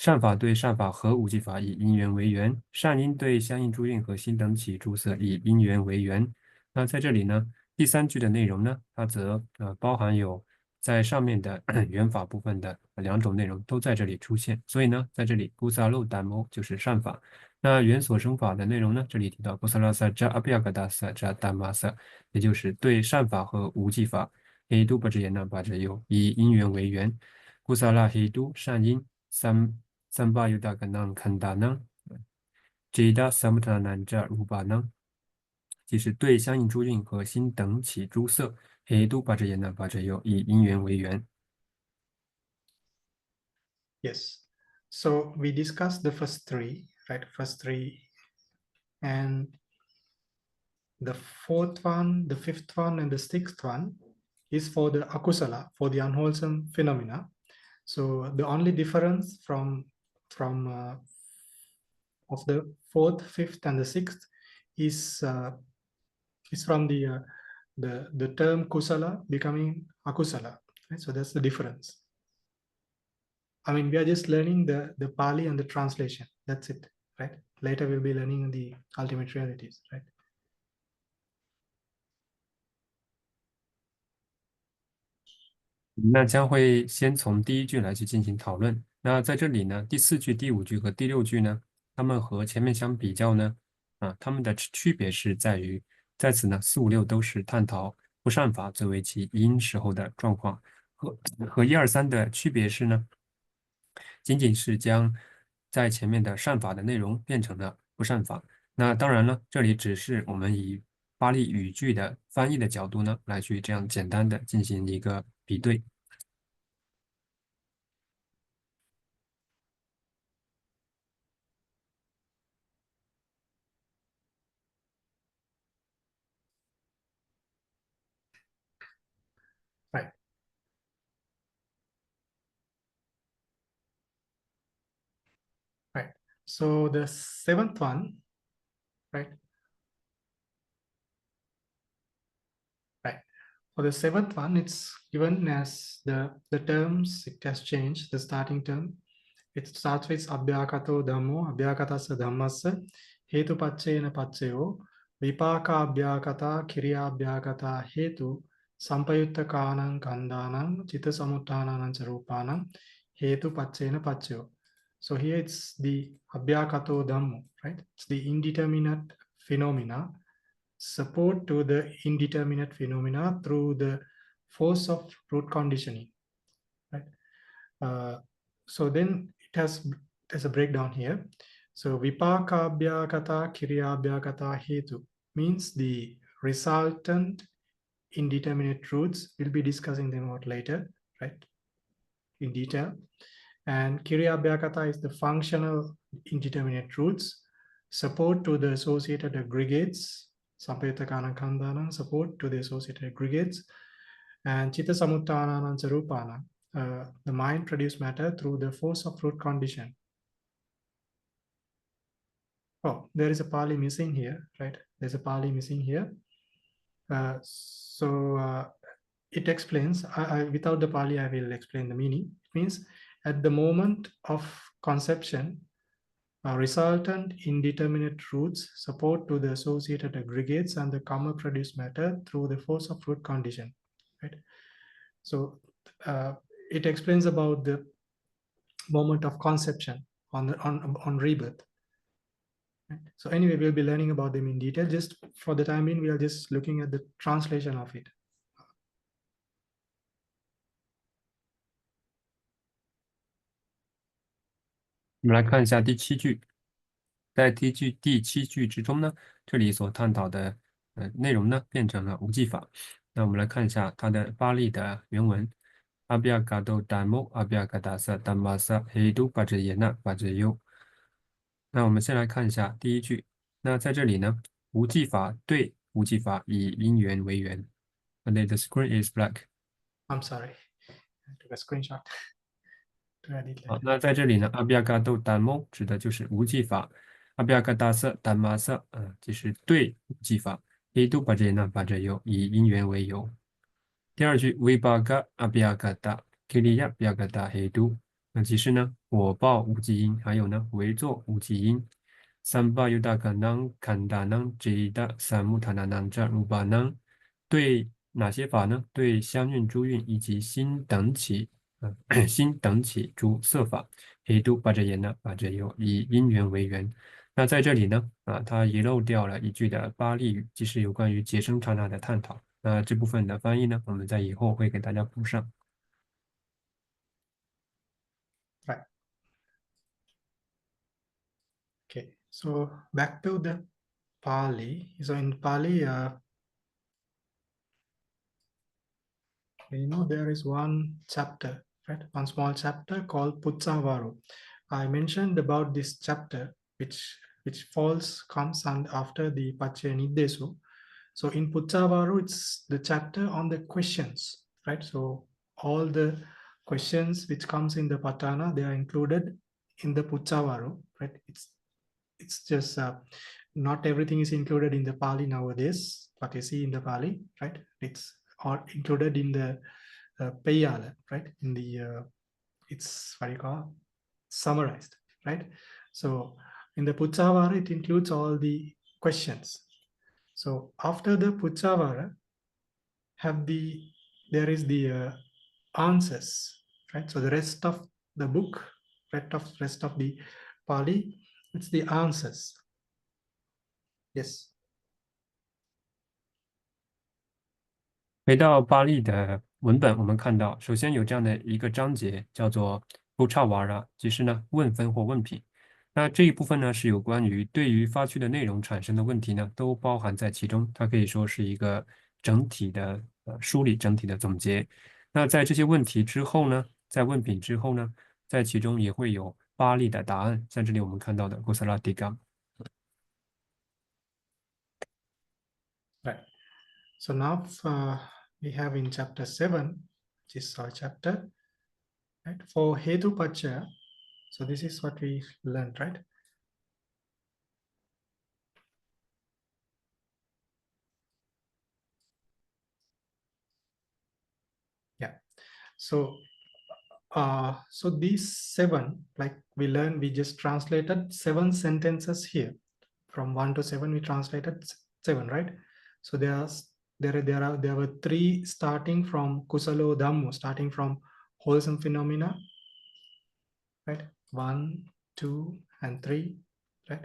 善法对善法和无记法以因缘为缘，善因对相应诸运和心等起诸色以因缘为缘。那在这里呢，第3句的内容呢，它则包含有在上面的缘法部分的2种内容都在这里出现，所以呢，在这里 Kusalattika 就是善法。那缘所生法的内容呢，这里提到 Kusalattika Abhidhamma Dhammasan， 也就是对善法和无记法 Hetu Paccaya-niddesa paccayuppannadhamma 以因缘为缘。Kusala Hetu 善因Sampayuttakanam Kandanam Chitta Samuttananam Rupanam 即是对相应诸运和心等起诸色 Hetu Paccaya-niddesa paccayuppannadhamma 以因缘为缘。Yes. So we discussed the first 3, right? First 3, and the 4th one, the 5th one, and the 6th one is for the akusala, for the unwholesome phenomena. So the only difference from of the 4th, 5th, and the 6th is from the term kusala becoming akusala. Right? So that's the difference. I mean, we are just learning the Pali and the translation. That's it, right? Later we'll be learning the ultimate realities, right? 那将会先从第1句来去进行讨论。那在这里呢，第4句、第5句和第6句呢，它们和前面相比较呢，它们的区别是在于，在此呢，4、5、6都是探讨不善法作为其因时候的状况，和1、2、3的区别是呢，仅仅是将在前面的善法的内容变成了不善法。那当然了，这里只是我们以巴利语句的翻译的角度呢，来去这样简单的进行一个比对。Right. Right. So the 7th one, right? Right. For the 7th one, it's given as the terms, it has changed, the starting term. It starts with abhyakato dhammo, abhyakatassa dhammassa, hetu paccayana paccayo, vipaka abhyakata, kiriya abhyakata hetu, sampayuttakanam kandanam, chitta samuttananam sarupanam, hetu paccayana paccayo. So here it's the abhyakato dhammo, right? It's the indeterminate phenomena, support to the indeterminate phenomena through the force of root conditioning, right? So then there's a breakdown here. So vipaka abhyakata kiriya abhyakata hetu means the resultant indeterminate roots. We'll be discussing them out later, right, in detail. And kiriya abhyakata is the functional indeterminate roots, support to the associated aggregates, sampayuttakanam kandanam, support to the associated aggregates, and chitta samuttananam sarupana, the mind produced matter through the force of root condition. Oh, there is a Pali missing here, right? There's a Pali missing here. It explains, without the Pali, I will explain the meaning. It means at the moment of conception, resultant indeterminate roots support to the associated aggregates and the karma produced matter through the force of root condition, right? So it explains about the moment of conception on rebirth. Right? So anyway, we'll be learning about them in detail. Just for the time being, we are just looking at the translation of it. 我们来看一下第七句，在第七句之中呢，这里所探讨的内容呢变成了无记法。那我们来看一下它的巴利的原文：Abhidhamma Abhidhamma Dhammasan Hetu Paccaya-niddesa Paccayuppannadhamma。那我们先来看一下第一句。那在这里呢，无记法对无记法以因缘为缘。And the screen is black. I'm sorry, I took a screenshot to edit 好， later. 那在这里呢，Abhidhamma 指的就是无记法，Abhidhamma Dhammasan 就是对无记法，Hetu Paccaya-niddesa Paccayuppannadhamma 以因缘为由。第二句 Vibhaga Abhidhamma Kriya Abhidhamma Hetu， 那其实呢，果报无记因，还有呢，为作无记因。Sambayudakanang Kandanang Jida Samutananang Rupanang， 对哪些法呢？对相应诸运以及心等起心等起诸色法，黑度把这言呢，把这有以因缘为缘。那在这里呢，它遗漏掉了一句的巴利语，即是有关于结生刹那的探讨。那这部分的翻译呢，我们在以后会给大家补上。Right. Okay. So back to the Pali. So in Pali, there is one chapter, right? One small chapter called Pañhāvara. I mentioned about this chapter, which comes after the Paccaya-niddesa. So in Pañhāvara, it's the chapter on the questions, right? So all the questions which comes in the patthana, they are included in the Pañhāvara, right? It's just not everything is included in the Pali nowadays. What you see in the Pali, right? It's all included in the Payyala, right? In the it's what you call summarized, right? So in the Pañhāvara, it includes all the questions. So after the Pañhāvara, there is the answers, right? So the rest of the book, rest of the Pali, it's the answers. Yes. 回到巴利的文本，我们看到，首先有这样的一个章节，叫做 Paccaya， 即是呢问分或问品。那这一部分呢是有关于对于发区的内容产生的问题呢，都包含在其中。它可以说是一个整体的梳理、整体的总结。那在这些问题之后呢，在问品之后呢，在其中也会有巴利的答案，像这里我们看到的 Kusalattika。Right. So now we have in chapter 7, which is our chapter, right? For Hetu Paccaya. So this is what we learned, right? Yeah. So so these 7, like we learned, we just translated 7 sentences here. From 1 to 7, we translated 7, right? So there were 3 starting from Kusalattika, starting from wholesome phenomena, right? 1, 2, and 3, right?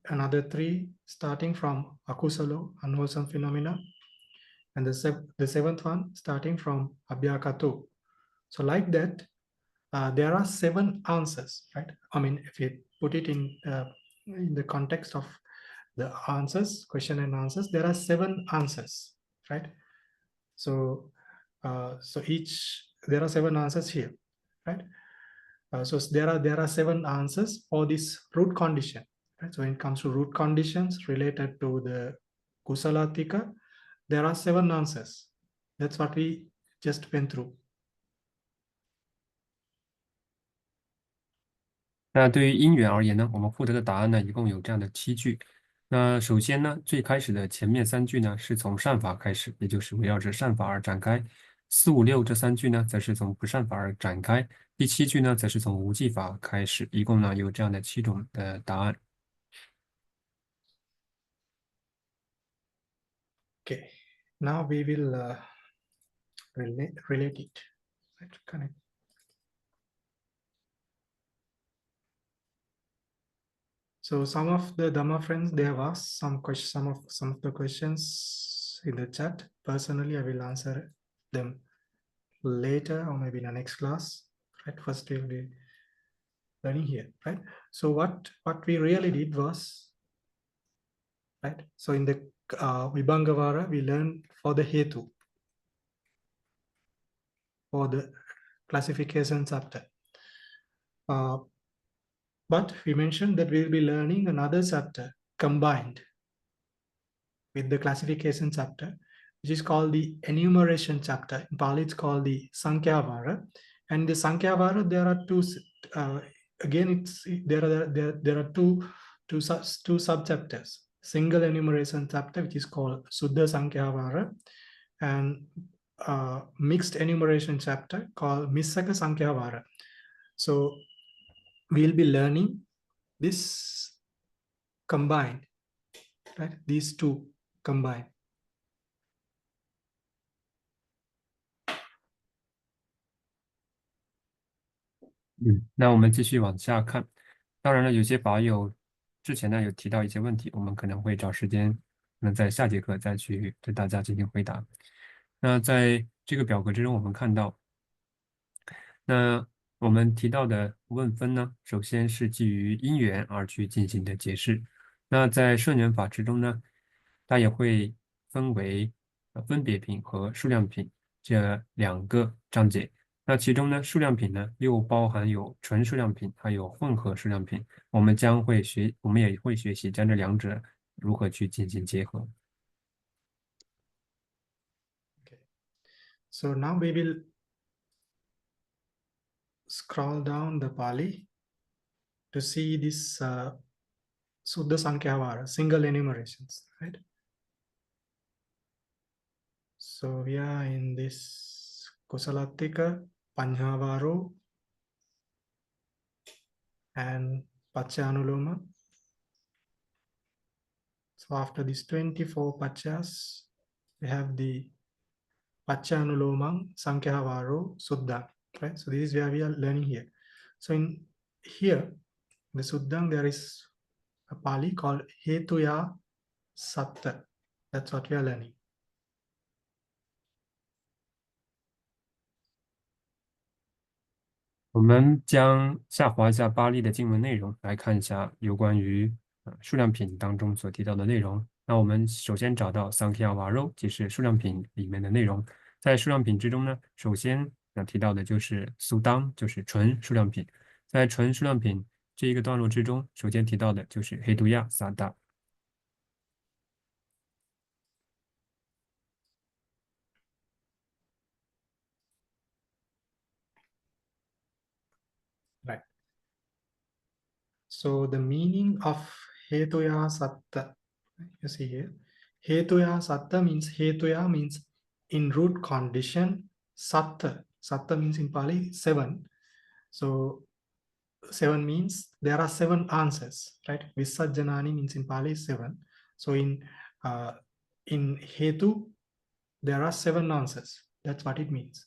Another 3 starting from akusalo, unwholesome phenomena, and the 7th one starting from abhyakato. So like that, there are 7 answers, right? I mean, if you put it in the context of the answers, question and answers, there are 7 answers, right? So there are 7 answers here, right? So there are 7 answers for this root condition, right? So when it comes to root conditions related to the Kusalattika, there are 7 answers. That's what we just went through. 那对于因缘而言呢，我们获得的答案呢，一共有这样的7句。那首先呢，最开始的前面3句呢，是从善法开始，也就是围绕着善法而展开。4、5、6这3句呢，则是从不善法而展开。第7句呢，则是从无记法开始。一共呢，有这样的7种的答案。Okay, now we will relate it. Let's connect. So So some of the Dhamma friends, they have asked some questions, some of the questions in the chat. Personally, I will answer them later or maybe in the next class. Right? First, we'll be learning here. Right? So what we really did was, right? So in the Vibhangavara, we learned for the Hetu, for the classification chapter. But we mentioned that we'll be learning another chapter combined with the classification chapter, which is called the enumeration chapter. In Pali, it's called the Paccaya-niddesa. And the Paccaya-niddesa, there are two. Again, there are two sub chapters. Single enumeration chapter, which is called Suddha Paccaya-niddesa, and mixed enumeration chapter called Missaka Paccaya-niddesa. So we'll be learning this combined, right? These two combined. 那我们继续往下看。当然了，有些法友之前呢有提到一些问题，我们可能会找时间，在下节课再去对大家进行回答。那在这个表格之中，我们看到，那我们提到的问分呢，首先是基于因缘而去进行的解释。那在顺缘法之中呢，它也会分为分别品和数量品这两个章节。那其中呢，数量品呢又包含有纯数量品，还有混合数量品。我们也会学习将这两者如何去进行结合。Okay. So now we will scroll down the Pali to see this Suddha Sankhya-vara, single enumerations, right? So we are in this Kusalattika, Pañhāvara, and Paccaya-nuloma. So after these 24 Paccayas, we have the Paccaya-nulomam Sankhya-varo Suddha, right? So this is where we are learning here. So in here, the Suddham, there is a Pali called Hetuya Satta. That's what we are learning. 我们将下滑一下巴利的经文内容，来看一下有关于数量品当中所提到的内容。那我们首先找到 Sankhya-varo，即是数量品里面的内容。在数量品之中呢，首先提到的就是苏当，就是纯数量品。在纯数量品这一个段落之中，首先提到的就是 Hetuya Satta。Right. So the meaning of Hetuya Satta, you see here, Hetuya Satta means in root condition. Satta means in Pali 7. So 7 means there are 7 answers, right? Visajjanani means in Pali 7. So in Hetu, there are 7 answers. That's what it means.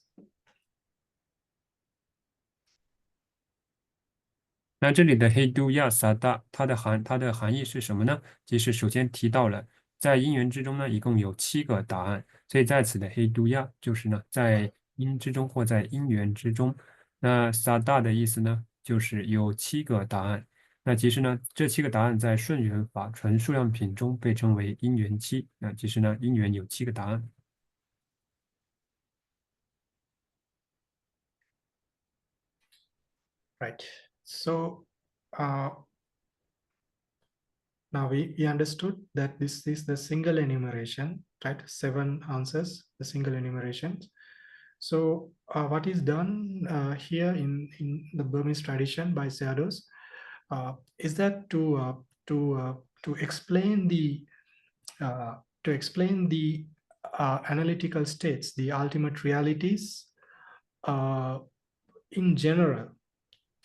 那这里的黑都亚萨达，它的含义是什么呢？即是首先提到了在因缘之中呢，一共有7个答案，所以在此的黑都亚就是呢，在因之中或在因缘之中。那萨达的意思呢，就是有7个答案。那其实呢，这7个答案在顺缘法纯数量品中被称为因缘7。那其实呢，因缘有7个答案。Right. So now we understood that this is the single enumeration, right? 7 answers, the single enumeration. So what is done here in the Burmese tradition by Sayadaws is that to explain the analytical states, the ultimate realities in general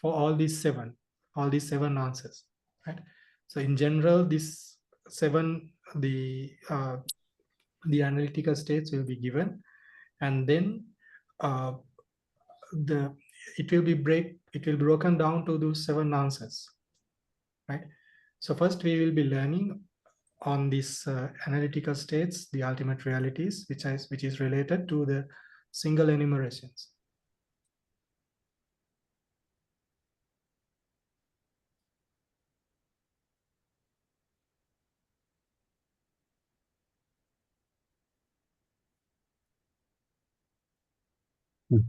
for all these seven answers, right? So in general, these 7 the analytical states will be given, and then it will be broken down to those 7 answers, right? So first we will be learning on these analytical states, the ultimate realities, which is related to the single enumerations.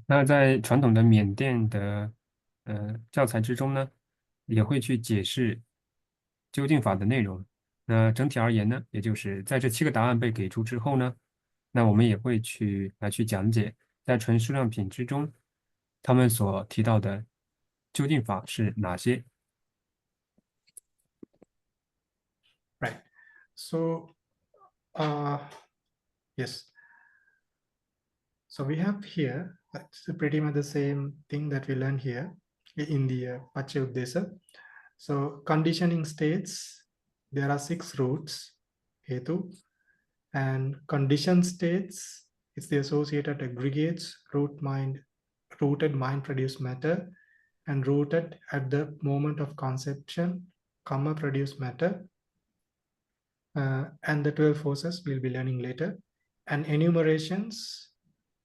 那在传统的缅甸的教材之中呢，也会去解释究竟法的内容。那整体而言呢，也就是在这7个答案被给出之后呢，那我们也会来去讲解在纯数量品之中，他们所提到的究竟法是哪些。Right. So, yes. So we have here, that's pretty much the same thing that we learned here in the paccayuddesa. So conditioning states, there are 6 roots, Hetu, and condition states, it's the associated aggregates, rooted mind produced matter, and rooted at the moment of conception, karma produced matter, and the 12 forces we'll be learning later, and enumerations,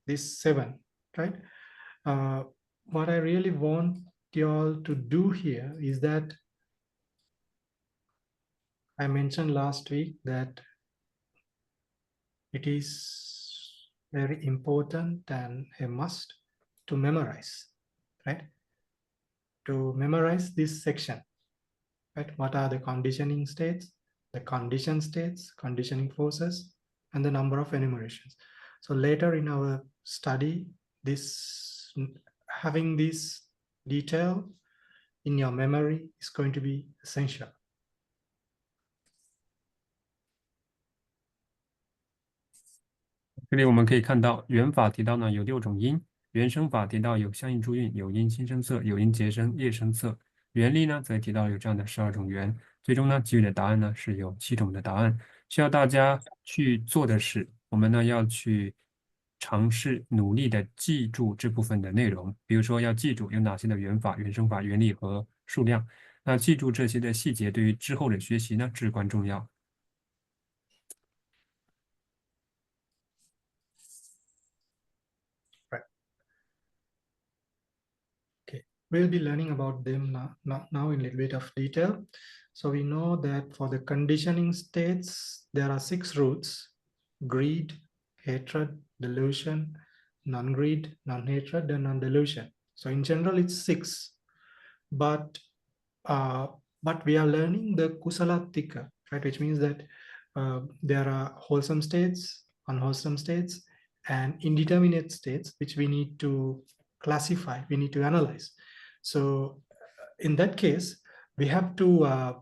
these 7, right? What I really want you all to do here is that I mentioned last week that it is very important and a must to memorize, right? To memorize this section, right? What are the conditioning states, the condition states, conditioning forces, and the number of enumerations. So later in our study, having this detail in your memory is going to be essential. 这里我们可以看到，原法提到呢有6种音，原声法提到有相应注韵、有音心声色、有音节声、叶声色。原例呢则提到有这样的12种元。最终呢，给予的答案呢是有7种的答案。需要大家去做的是，我们呢要去尝试努力的记住这部分的内容。比如说，要记住有哪些的原法、原声法、原例和数量。那记住这些的细节，对于之后的学习呢至关重要。We'll be learning about them now in a little bit of detail. So we know that for the conditioning states, there are 6 roots: greed, hatred, delusion, non-greed, non-hatred, and non-delusion. So in general, it's 6. But we are learning the Kusalattika, right? Which means that there are wholesome states, unwholesome states, and indeterminate states, which we need to classify, we need to analyze. So in that case, we have to,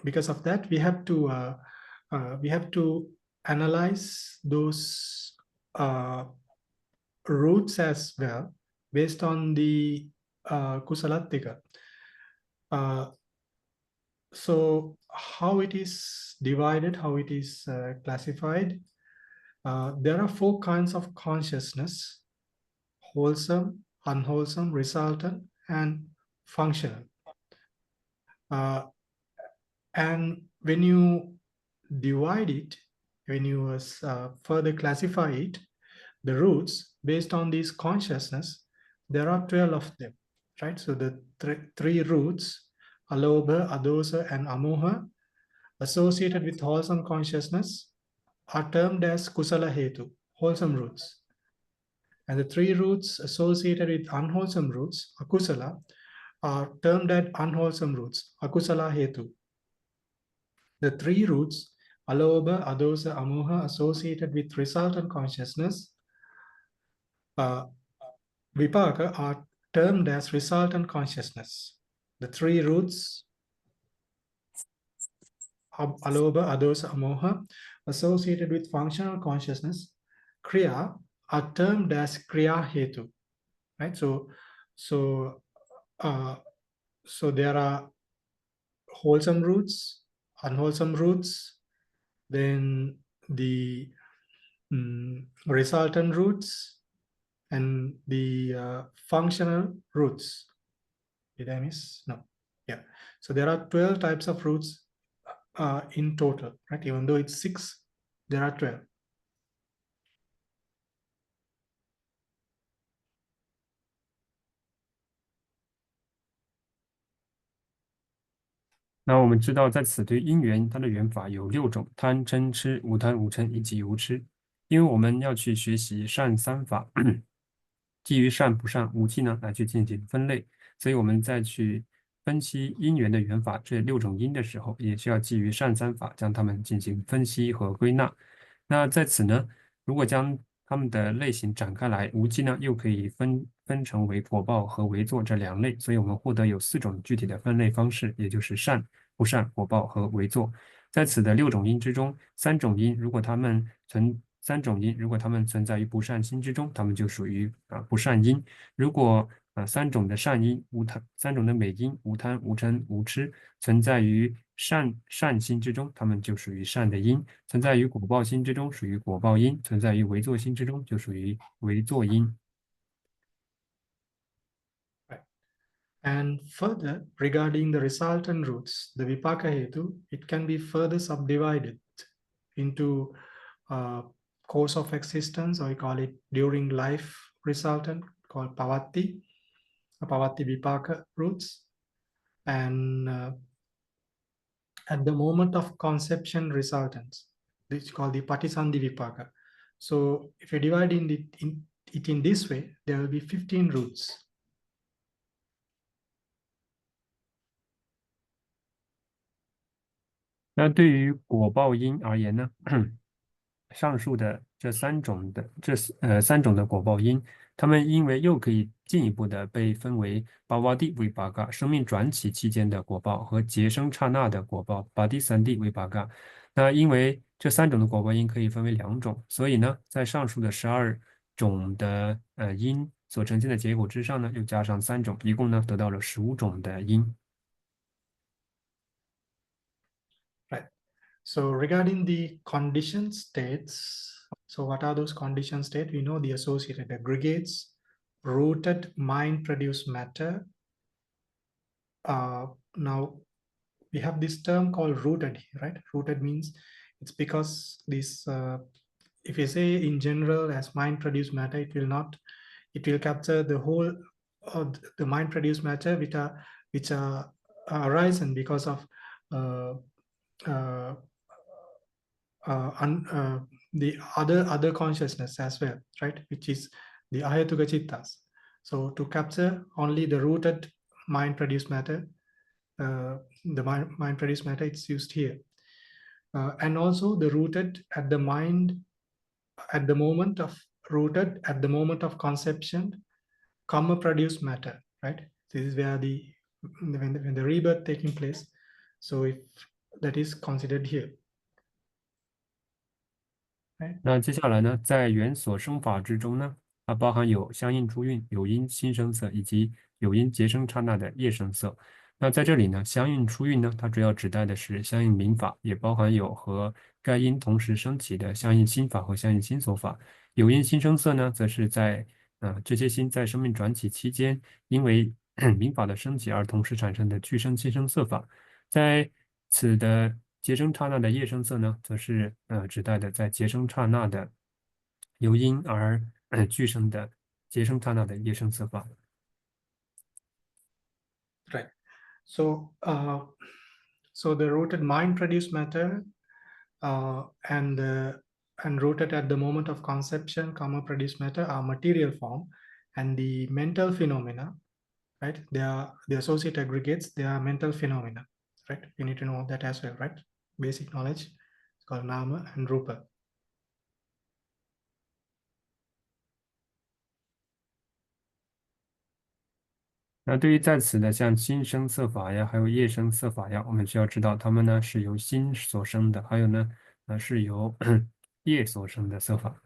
because of that, we have to analyze those roots as well based on the Kusalattika. So how it is divided, how it is classified, there are 4 kinds of consciousness: wholesome, unwholesome, resultant, and functional. And when you divide it, when you further classify it, the roots based on these consciousness, there are 12 of them, right? So the 3 roots, alobha, adosa, and amoha, associated with wholesome consciousness, are termed as kusala hetu, wholesome roots. And the 3 roots associated with unwholesome roots, akusala, are termed as unwholesome roots, akusala hetu. The 3 roots, alobha, adosa, amoha, associated with resultant consciousness, vipaka, are termed as resultant consciousness. The 3 roots, alobha, adosa, amoha, associated with functional consciousness, kriya, are termed as kriya hetu, right? So there are wholesome roots, unwholesome roots, then the resultant roots, and the functional roots. Did I miss? No. Yeah. So there are 12 types of roots in total, right? Even though it's 6, there are 12.那我们知道，在此对因缘它的缘法有6种：贪、嗔、痴、无贪、无嗔以及无痴。因为我们要去学习善三法，基于善不善无记呢来去进行分类，所以我们在去分析因缘的缘法这6种因的时候，也需要基于善三法将它们进行分析和归纳。那在此呢，如果将它们的类型展开来，无记呢又可以分成为果报和为作这2类，所以我们获得有4种具体的分类方式，也就是善、不善、果报和为作。在此的6种因之中，3种因如果它们存在于不善心之中，它们就属于不善因。如果3种的善因3种的美因无贪、无嗔、无痴存在于善心之中，它们就属于善的因；存在于果报心之中，属于果报因；存在于为作心之中，就属于为作因。And further, regarding the resultant roots, the vipaka hetu, it can be further subdivided into course of existence, or we call it during life resultant, called pavatti vipaka roots, and at the moment of conception resultants, which is called the patisandhi vipaka. So if you divide it in this way, there will be 15 roots. 那对于果报因而言呢，上述的这3种的3种的果报因，它们因为又可以进一步的被分为巴瓦蒂为巴嘎生命转起期间的果报和结生刹那的果报巴蒂三蒂为巴嘎。那因为这3种的果报因可以分为2种，所以呢，在上述的12种的因所呈现的结果之上呢，又加上3种，一共呢得到了15种的因。Right. So regarding the condition states, so what are those condition states? We know the associated aggregates, rooted mind-produced matter. Now we have this term called rooted, right? Rooted means it's because this, if you say in general as mind-produced matter, it will capture the whole of the mind-produced matter which are arisen because of the other consciousness as well, right? Which is the ayatuka chittas. So to capture only the rooted mind-produced matter, the mind-produced matter, it's used here, and also the rooted at the mind at the moment of rooted at the moment of conception, karma-produced matter, right? This is where when the rebirth taking place. So if that is considered here. 那接下来呢，在缘所生法之中呢，它包含有相应诸蕴、有因心生色以及有因结生刹那的业生色。那在这里呢，相应出蕴呢，它主要指代的是相应明法，也包含有和该因同时升起的相应心法和相应心所法。有因心生色呢，则是在这些心在生命转起期间，因为明法的升起而同时产生的具生心生色法。在此的结生刹那的业生色呢，则是指代的在结生刹那的由因而具生的结生刹那的业生色法。Right. So, so the rooted mind-produced matter and rooted at the moment of conception, karma-produced matter are material form, and the mental phenomena, right? They are the associate aggregates. They are mental phenomena, right? You need to know that as well, right? Basic knowledge. It's called nama and rupa. 那对于在此的像心生色法呀，还有业生色法呀，我们需要知道它们呢是由心所生的，还有呢是由业所生的色法。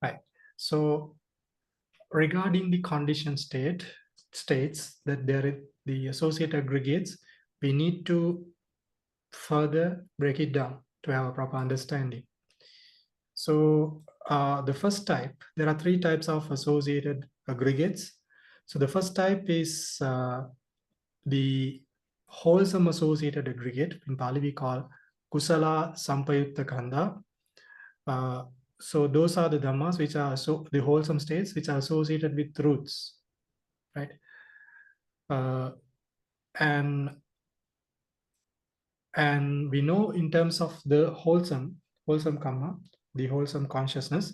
Right. So regarding the condition states that there is the associate aggregates, we need to further break it down to have a proper understanding. So the first type, there are 3 types of associated aggregates. So the first type is the wholesome associated aggregate, in Pali we call Kusala Sampayutta. So those are the dhammas which are the wholesome states which are associated with roots, right? And we know in terms of the wholesome karma, the wholesome consciousness,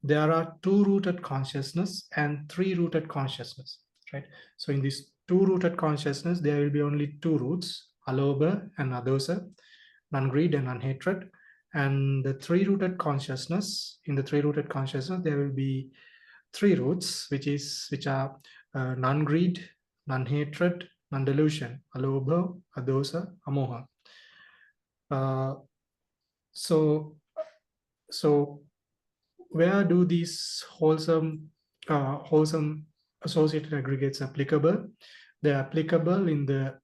there are two-rooted consciousness and three-rooted consciousness, right? So in this two-rooted consciousness, there will be only two roots, alobha and adosa, non-greed and non-hatred. And the three-rooted consciousness, in the three-rooted consciousness, there will be three roots, which are non-greed, non-hatred, non-delusion, alobha, adosa, amoha. So where do these wholesome associated aggregates applicable? They're applicable in the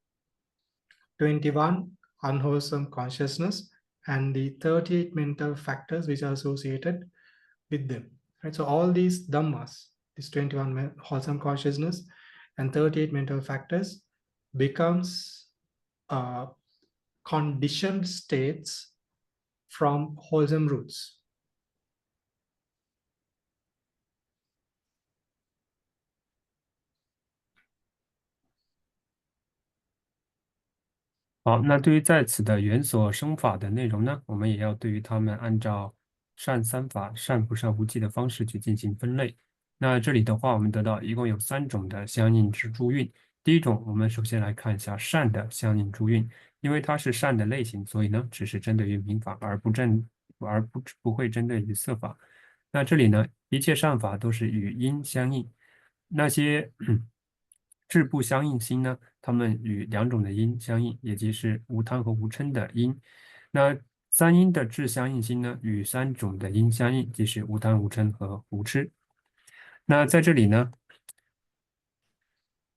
21 unwholesome consciousness and the 38 mental factors which are associated with them. Right? So all these dhammas, this 21 wholesome consciousness and 38 mental factors becomes conditioned states from wholesome roots. 好，那对于在此的缘所生法的内容呢，我们也要对于它们按照善三法、善不善无记的方式去进行分类。那这里的话，我们得到一共有3种的相应之诸运。第一种，我们首先来看一下善的相应诸运，因为它是善的类型，所以呢，只是针对于民法，而不会针对于色法。那这里呢，一切善法都是与因相应，那些质不相应心呢，它们与2种的因相应，也就是无贪和无嗔的因。那3因的质相应心呢，与3种的因相应，即是无贪、无嗔和无痴。那在这里呢，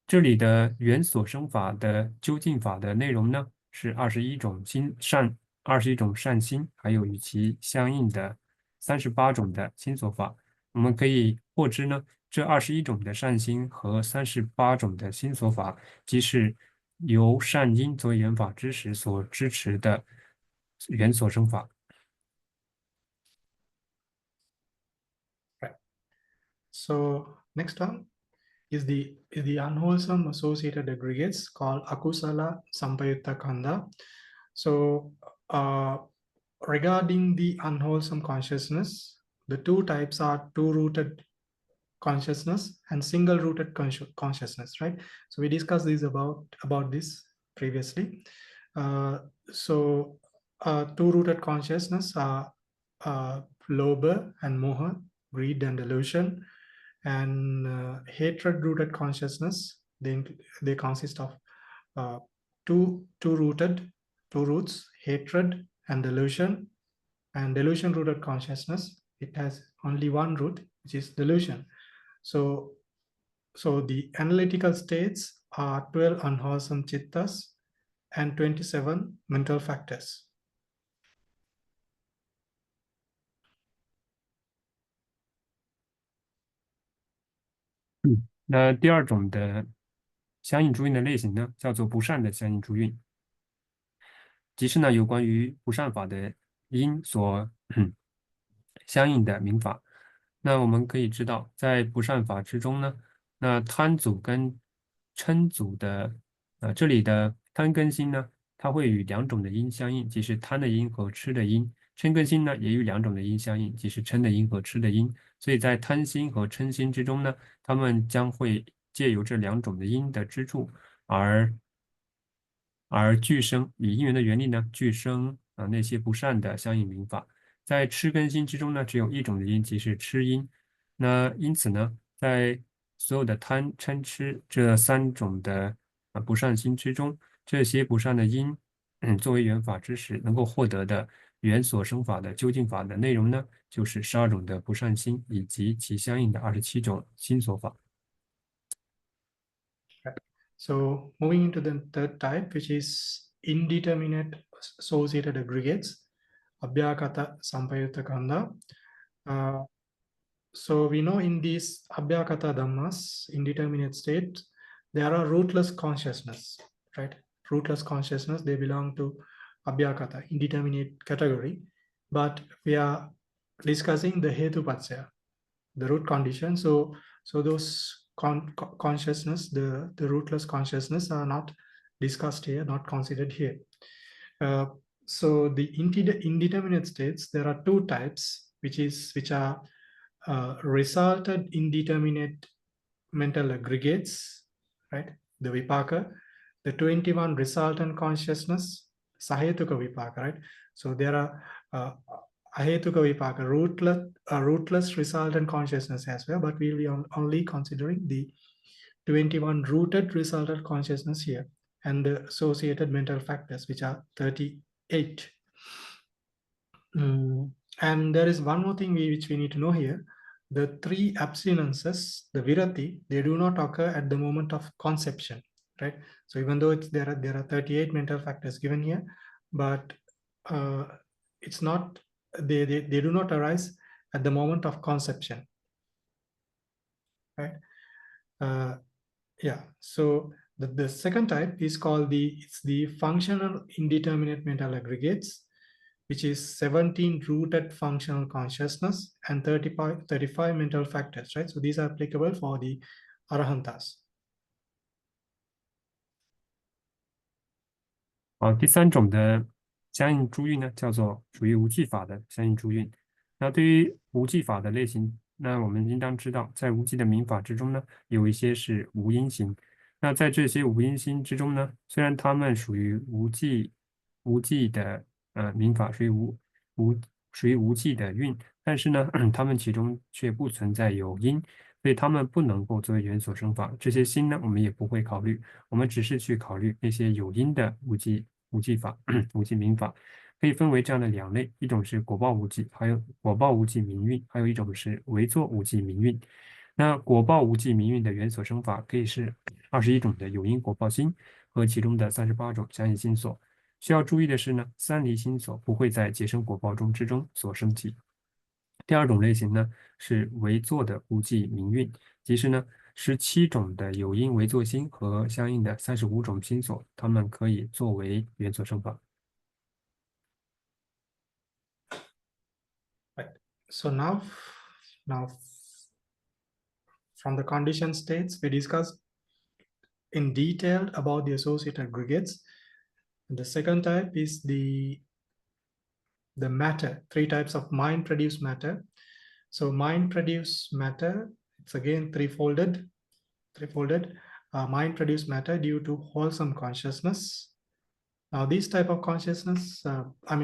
这里的缘所生法的究竟法的内容呢，是21种21种善心，还有与其相应的38种的心所法。我们可以获知呢，这21种的善心和38种的心所法，即是由善因作为缘法之时所支持的缘所生法。Right. So next one is the unwholesome associated aggregates called akusala sampayutta khandha. So regarding the unwholesome consciousness, the two types are two-rooted consciousness and single-rooted consciousness, right? So we discussed this about this previously. So two-rooted consciousness are lobha and moha, greed and delusion, and hatred-rooted consciousness. They consist of two roots, hatred and delusion. And delusion-rooted consciousness, it has only one root, which is delusion. So the analytical states are 12 unwholesome chittas and 27 mental factors. 那第2种的相应诸运的类型呢，叫做不善的相应诸运，即是呢有关于不善法的因所相应的民法。那我们可以知道，在不善法之中呢，那贪组跟嗔组的这里的贪根心呢，它会与2种的因相应，即是贪的因和痴的因；嗔根心呢，也与2种的因相应，即是嗔的因和痴的因。所以在贪心和嗔心之中呢，他们将会借由这2种的因的支柱而俱生，以因缘的原理呢，俱生那些不善的相应民法。在痴根心之中呢，只有1种的因，即是痴因。那因此呢，在所有的贪嗔痴这3种的不善心之中，这些不善的因，作为缘法之时能够获得的缘所生法的究竟法的内容呢，就是12种的不善心以及其相应的27种心所法。So moving into the third type, which is indeterminate associated aggregates, abhyakata sampayutta khandha. So we know in these abhyakata dhammas, indeterminate state, there are rootless consciousness, right? Rootless consciousness, they belong to Abhyakata, indeterminate category, but we are discussing the Hetu Paccaya, the root condition. So those consciousness, the rootless consciousness are not discussed here, not considered here. So the indeterminate states, there are two types, which are resulted indeterminate mental aggregates, right? The vipaka, the 21 resultant consciousness, sahetuka vipaka, right? So there are ahetuka vipaka, rootless resultant consciousness as well, but we'll be only considering the 21 rooted resultant consciousness here and the associated mental factors, which are 38. And there is one more thing which we need to know here. The three abstinences, the virati, they do not occur at the moment of conception, right? So even though there are 38 mental factors given here, but it's not, they do not arise at the moment of conception, right? Yeah, so the second type is called the functional indeterminate mental aggregates, which is 17 rooted functional consciousness and 35 mental factors, right? So these are applicable for the Arahantas. 好，第三种的相应诸运呢，叫做属于无记法的相应诸运。那对于无记法的类型，那我们应当知道，在无记的民法之中呢，有一些是无因心。那在这些无因心之中呢，虽然它们属于无记的民法，属于无记的运，但是呢，它们其中却不存在有因，所以它们不能够作为缘所生法。这些心呢，我们也不会考虑，我们只是去考虑那些有因的无记法、无记民法。可以分为这样的两类，一种是果报无记，还有果报无记民运，还有一种是为作无记民运。那果报无记民运的缘所生法可以是21种的有因果报心和其中的38种相应心所。需要注意的是呢，三离心所不会在结生果报中之中所升起。第二种类型呢是为作的无记民运，即是呢17种的有因为作心和相应的35种心所，它们可以作为缘所生法。Right. So now from the condition states, we discussed in detail about the associated aggregates. And the second type is the matter, three types of mind-produced matter. So mind-produced matter, it's again threefolded. Mind-produced matter due to wholesome consciousness. Now, this type of consciousness,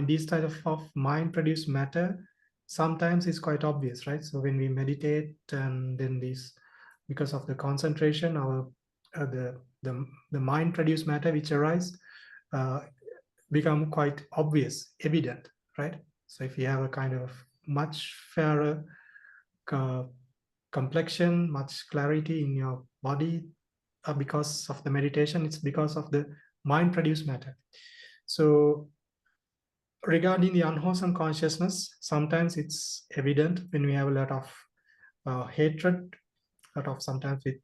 this type of mind-produced matter sometimes is quite obvious, right? So when we meditate, and then this, because of the concentration, the mind-produced matter which arise become quite obvious, evident, right? So if you have a kind of much fairer complexion, much clarity in your body, because of the meditation, it's because of the mind-produced matter. So regarding the unwholesome consciousness, sometimes it's evident when we have a lot of hatred, sometimes with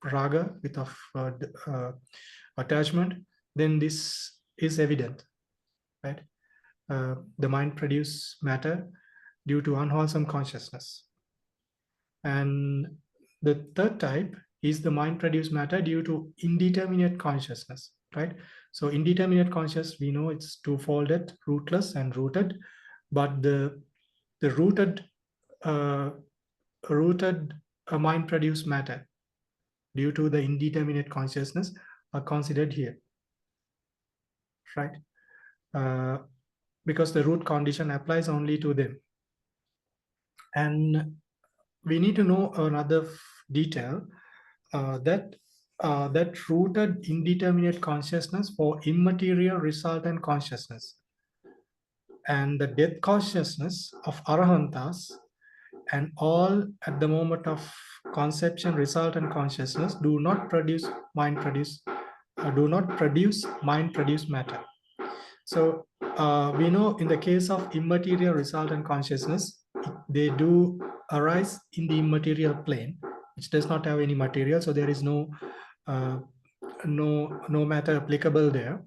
raga, with attachment, then this is evident, right? The mind-produced matter due to unwholesome consciousness. And the third type is the mind-produced matter due to indeterminate consciousness, right? So indeterminate consciousness, we know it's two-folded, rootless and rooted, but the rooted mind-produced matter due to the indeterminate consciousness are considered here, right? Because the root condition applies only to them. And we need to know another detail, that rooted indeterminate consciousness for immaterial resultant consciousness and the death consciousness of Arahantas and all at the moment of conception resultant consciousness do not produce mind-produced matter. So we know in the case of immaterial resultant consciousness, they do arise in the immaterial plane, which does not have any material. So there is no no matter applicable there.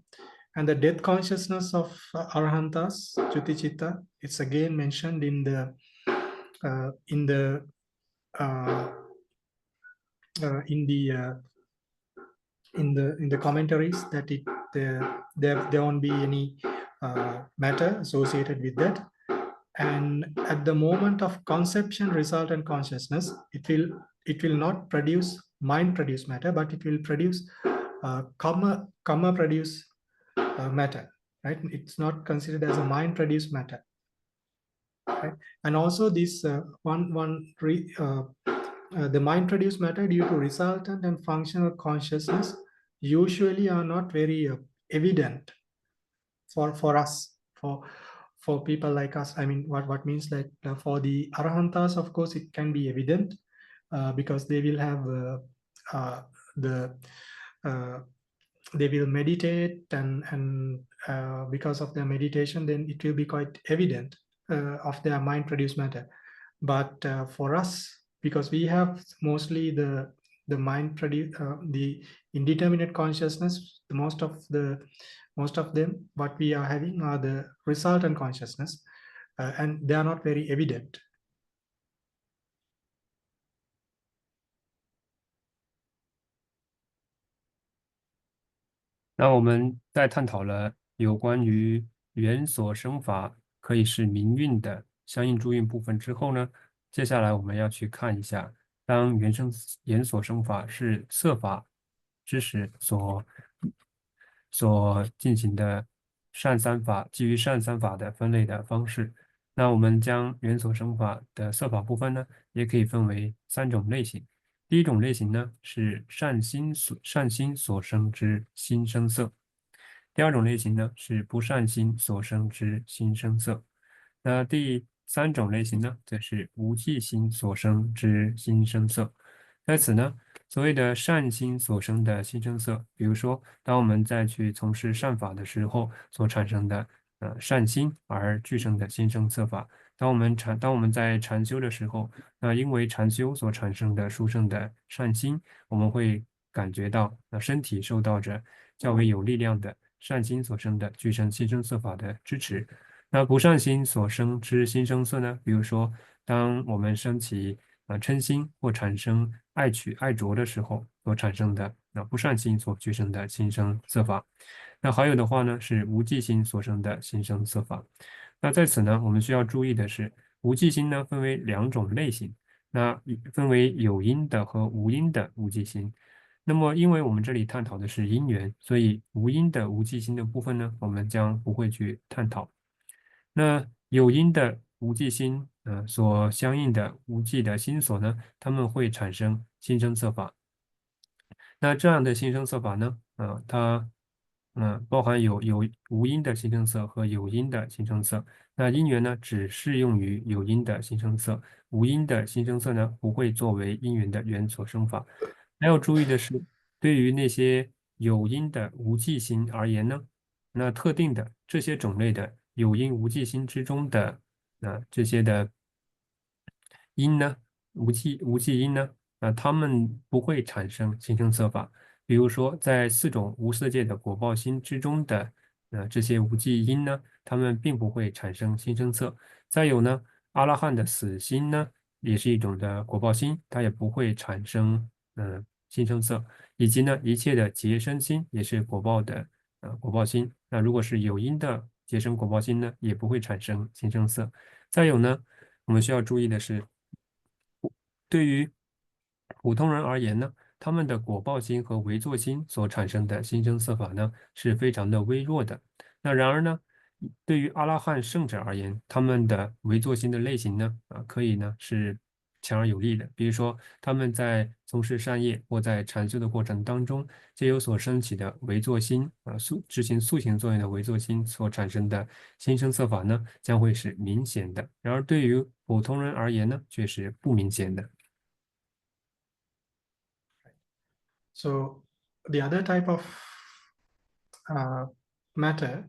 And the death consciousness of Arhantas, Chutichitta, it's again mentioned in the uh, in the uh, in the in the commentaries that there won't be any matter associated with that. And at the moment of conception, result, and consciousness, it will not produce mind produce matter, but it will produce karma produce matter, right? It's not considered as a mind produced matter, right? And also this the mind produced matter due to resultant and functional consciousness usually are not very evident for us, for people like us. I mean, what means that for the Arahantas, of course, it can be evident because they will have the they will meditate, and because of their meditation, then it will be quite evident of their mind produced matter. But for us, because we have mostly the mind produce the indeterminate consciousness, most of them, what we are having are the resultant consciousness, and they are not very evident. 那我们在探讨了有关于缘所生法可以是名运的相应诸运部分之后呢，接下来我们要去看一下，当缘所生法是色法之时所进行的善三法，基于善三法的分类的方式。那我们将缘所生法的色法部分呢，也可以分为3种类型。第一种类型呢是善心所生之心生色，第二种类型呢是不善心所生之心生色，那第3种类型呢则是无记心所生之心生色。在此呢，所谓的善心所生的心生色，比如说当我们再去从事善法的时候所产生的善心而具生的心生色法。当我们在禅修的时候，那因为禅修所产生的殊胜的善心，我们会感觉到身体受到着较为有力量的善心所生的具生心生色法的支持。那不善心所生之心生色呢？比如说，当我们升起嗔心或产生爱取爱着的时候所产生的不善心所具生的心生色法。那还有的话呢，是无记心所生的心生色法。那在此呢，我们需要注意的是，无记心呢分为2种类型，那分为有因的和无因的无记心。那么，因为我们这里探讨的是因缘，所以无因的无记心的部分呢，我们将不会去探讨。那有因的无记心，所相应的无记的心所呢，它们会产生心生色法。那这样的心生色法呢，它包含有无因的心生色和有因的心生色。那因缘呢，只适用于有因的心生色，无因的心生色呢，不会作为因缘的缘所生法。还要注意的是，对于那些有因的无记心而言呢，那特定的这些种类的有因无记心之中的这些的因呢，无记因呢，它们不会产生心生色法。比如说，在4种无色界的果报心之中的这些无记因呢，它们并不会产生心生色。再有呢，阿拉汉的死心呢，也是一种的果报心，它也不会产生心生色。以及呢，一切的结生心也是果报的果报心。那如果是有因的结生果报心呢，也不会产生心生色。再有呢，我们需要注意的是，对于普通人而言呢，他们的果报心和唯作心所产生的心生色法呢，是非常的微弱的。那然而呢，对于阿拉汉圣者而言，他们的唯作心的类型呢，可以呢是强而有力的。比如说，他们在从事善业或在禅修的过程当中，皆有所升起的唯作心执行速行作用的唯作心所产生的心生色法呢，将会是明显的。然而对于普通人而言呢，却是不明显的。So the other type of matter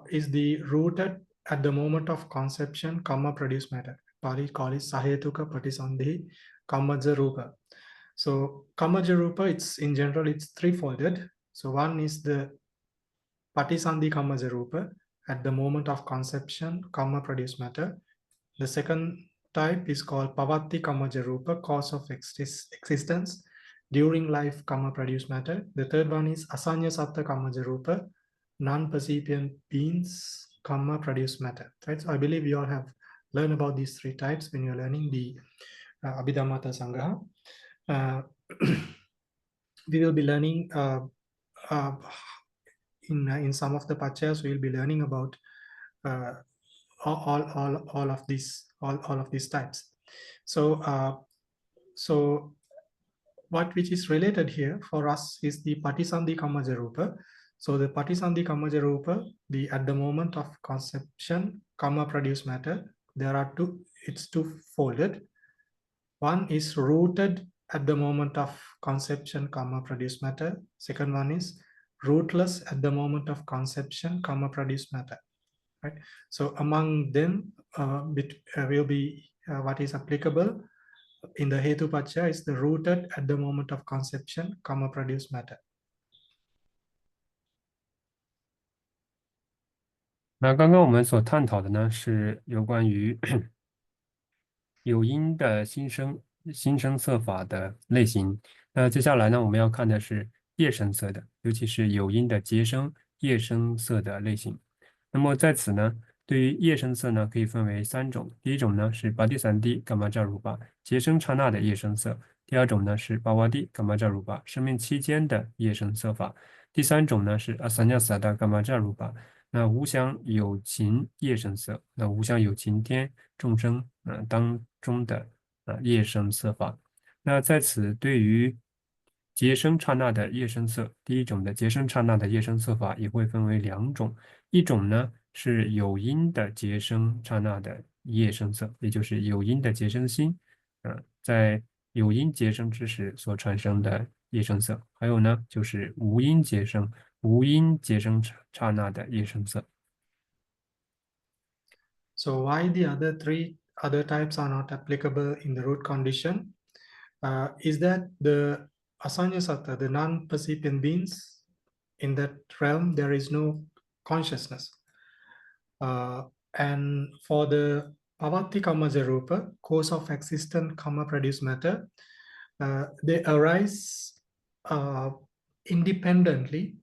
is the rooted at the moment of conception karma produced matter. Pali call it Sahajāta Patisandhi Kammaja Rupa. So Kamajarupa, it's in general, it's threefolded. So one is the Patisandhi Kamajarupa, at the moment of conception, karma produce matter. The second type is called Pavatti Kamajarupa, cause of existence. During life, karma produce matter. The third one is Asanya Satta Kamajarupa, non-percipient beings, karma produce matter. Right? So I believe you all have learned about these three types when you're learning the Abhidhamma Sangraha. We will be learning uh, in some of the pachas. We will be learning about uh, all of these types. So what which is related here for us is the Patisandhi Kamajarupa. So the Patisandhi Kamajarupa, the at the moment of conception, karma produce matter. There are two. It's two folded. One is rooted at the moment of conception, karma produce matter. Second one is rootless at the moment of conception, karma produce matter. Right. So among them, will be what is applicable in the Hetu Pacha is the rooted at the moment of conception, karma produce matter. 那刚刚我们所探讨的呢，是有关于有因的新生色法的类型。那接下来呢，我们要看的是叶声色的，尤其是有因的结生叶声色的类型。那么在此呢，对于叶声色呢，可以分为三种。第一种呢是巴蒂三蒂伽玛扎鲁巴结生刹那的叶声色；第二种呢是巴瓦蒂伽玛扎鲁巴生命期间的叶声色法；第三种呢是阿萨尼萨达伽玛扎鲁巴。那无相有情叶声色，那无相有情天众生当中的叶声色法。那在此对于结生刹那的叶声色，第一种的结生刹那的叶声色法也会分为两种，一种呢是有因的结生刹那的叶声色，也就是有因的结生心，在有因结生之时所产生的叶声色，还有呢就是无因结生刹那的叶声色。So why the other three other types are not applicable in the root condition is that the Asanya Satta, the non-percipient beings, in that realm, there is no consciousness. And for the Pavatti Karma Jarupa, cause of existent karma produce matter, they arise independently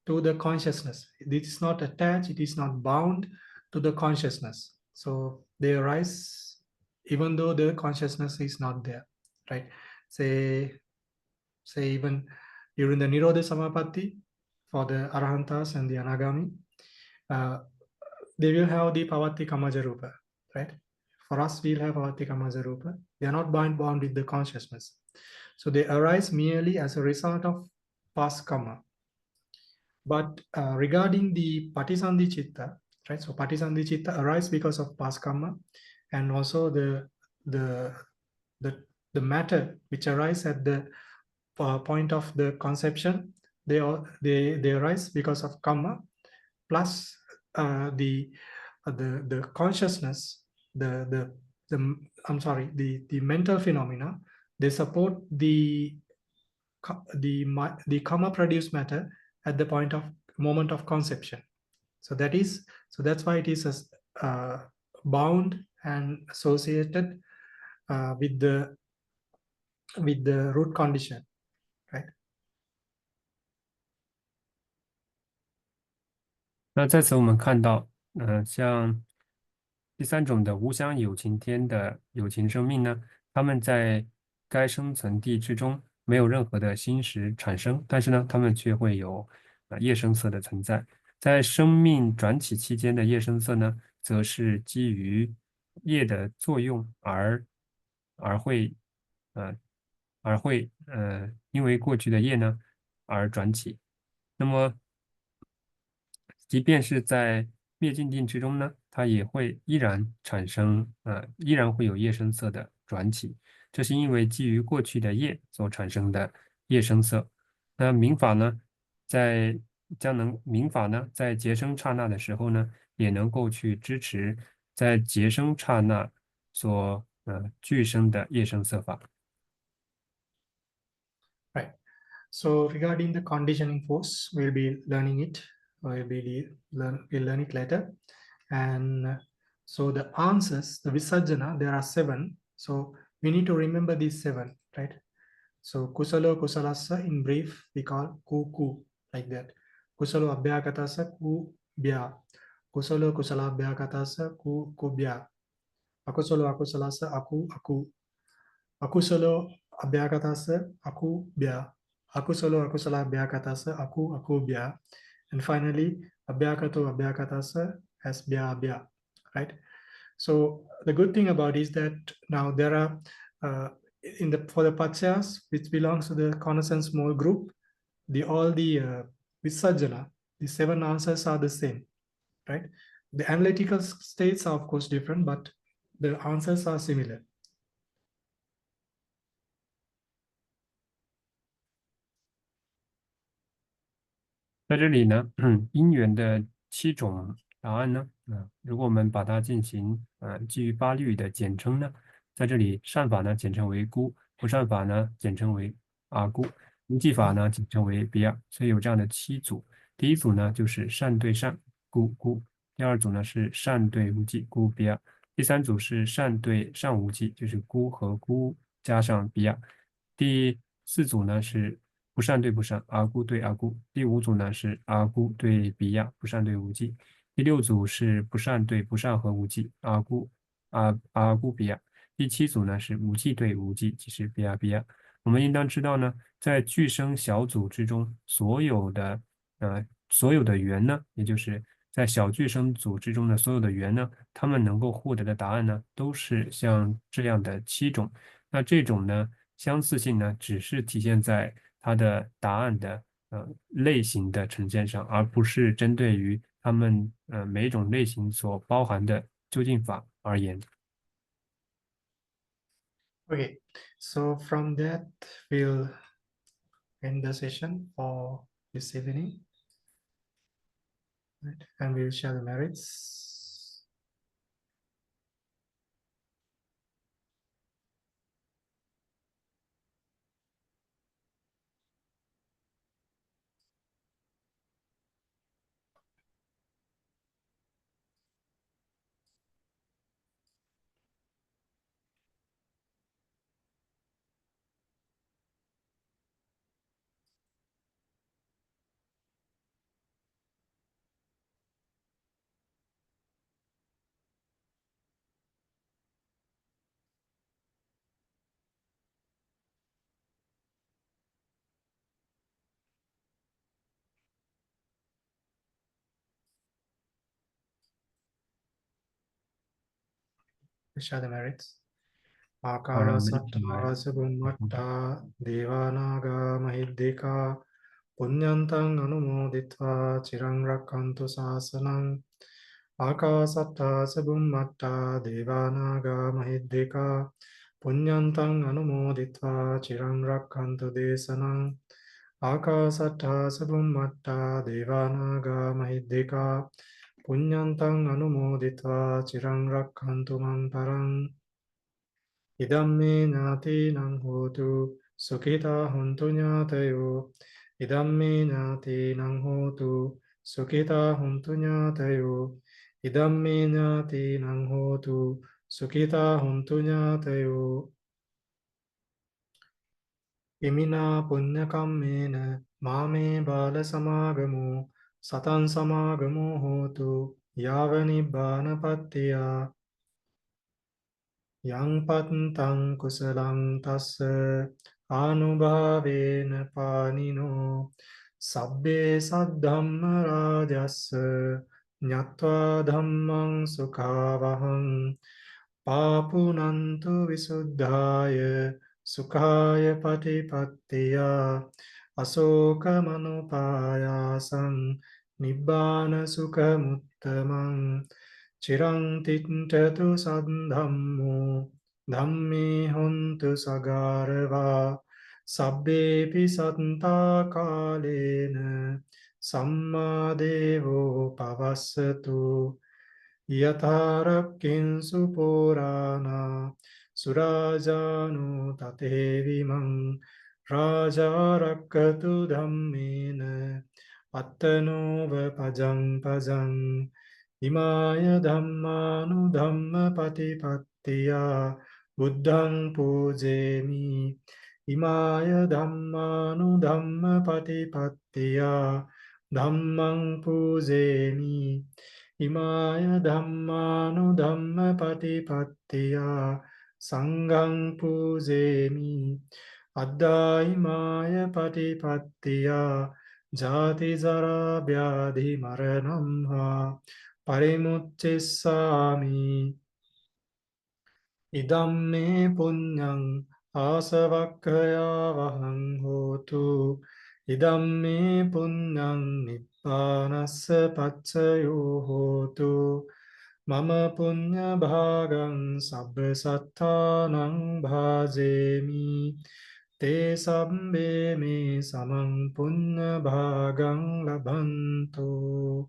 to the consciousness. It is not attached, it is not bound to the consciousness. So they arise even though the consciousness is not there, right? Say even during the Nirodha Samapatti, for the Arahantas and the Anagami, they will have the Pavatti Kamajarupa, right? For us, we'll have Pavatti Kamajarupa. They are not bound with the consciousness. So they arise merely as a result of past karma. But regarding the Patisandhi Chitta, right? So Patisandhi Chitta arise because of past karma, and also the matter which arise at the point of the conception, they arise because of karma, plus the consciousness, the mental phenomena, they support the karma produced matter at the moment of conception. So that's why it is bound and associated with the root condition, right? 那在此我们看到，像第三种的无相有情天的有情生命呢，他们在该生存地之中没有任何的心识产生，但是呢，他们却会有叶声色的存在。在生命转起期间的叶声色呢，则是基于叶的作用而会呃因为过去的叶呢而转起。那么即便是在灭尽定之中呢，它也会依然产生依然会有叶声色的转起，这是因为基于过去的叶所产生的叶声色。那民法呢，民法呢，在结生刹那的时候呢，也能够去支持在结生刹那所具生的叶声色法。Right. So regarding the conditioning force, we'll be learning it. We'll learn it later. And so the answers, the Visarjana, there are 7. So we need to remember these 7, right? So kusalo kusalasa in brief we call ku like that. Kusalo abhyakatasa ku bya. Kusalo kusalabhyakatasa ku bya. Akusalo akusalasa aku. Akusalo abhyakatasa aku bya. Akusalo akusala abhyakatasa aku bya. And finally, abhyakato abhyakatasa as bya, right? So the good thing about is that now there are for the pachas which belongs to the consonant small group, all the visarjana, the 7 answers are the same, right? The analytical states are of course different, but the answers are similar. 在这里呢，因缘的7种答案呢，如果我们把它进行基于八律的简称呢，在这里善法呢简称为孤，不善法呢简称为阿孤，无记法呢简称为比亚，所以有这样的7组。第一组呢就是善对善孤，第二组呢是善对无记孤比亚，第三组是善对善无记，就是孤和孤加上比亚，第四组呢是不善对不善，阿孤对阿孤。第5组呢是阿孤对比亚，不善对无记。第6组是不善对不善和无记，阿孤比亚。第7组呢是无记对无记，即是比亚比亚。我们应当知道呢，在具声小组之中，所有的元呢，也就是在小具声组之中的所有的元呢，他们能够获得的答案呢，都是像这样的7种。那这种呢，相似性呢，只是体现在它的答案的类型的呈现上，而不是针对于它们每一种类型所包含的究竟法而言。Okay, so from that we'll end the session for this evening, right? And we'll share the merits. We'll share the merits. 好，让我们一起来。Akasattha Bhummatta Devanaga Mahiddhika Punyantang Anumoditva Chirang Rakkantu Sasanang. Akasattha Bhummatta Devanaga Mahiddhika Punyantang Anumoditva Chirang Rakkantu Desanang. Akasattha Bhummatta Devanaga Mahiddhika Punyantang Anumoditva Chirang Rakkantu Mam Parang. Idamme nātīnaṁ hotu sukhita hontu ñātayo. Idamme nātīnaṁ hotu sukhita hontu ñātayo. Idamme nātīnaṁ hotu sukhita hontu ñātayo. Imina puññakammena māme bāla samāgamo sataṁ samāgamo hotu yāva nibbāna pattaya. Yang patthāna kusalang tassa anubhavena panino sabbe saddhamma rajassa ñatva dhammang sukhavaham papunantu visuddhaya sukhaya patipattiya asoka manupayasam nibbana sukhamuttamang. Chirang tintatu sadhammo dhamme hontu sagarava sabbe pisanta kalena samma devo pavassatu yatharakkinsu purana surajanu tatevimang Raja rakkatu dhammena pattanova pajang pajang imaya dhammanu dhamma patipattiya buddhang pujemi imaya dhammanu dhamma patipattiya dhammang pujemi imaya dhammanu dhamma patipattiya sanghang pujemi Addhaimaya patipattiya jati jara vyadhi maranamha parimuccissami idam me punyang asavakkaya vahang hotu idam me punyang nippanassa paccayo hotu mama punya bhagang sabba sattanang bhajemi te sabbe me samang punya bhagang labhanto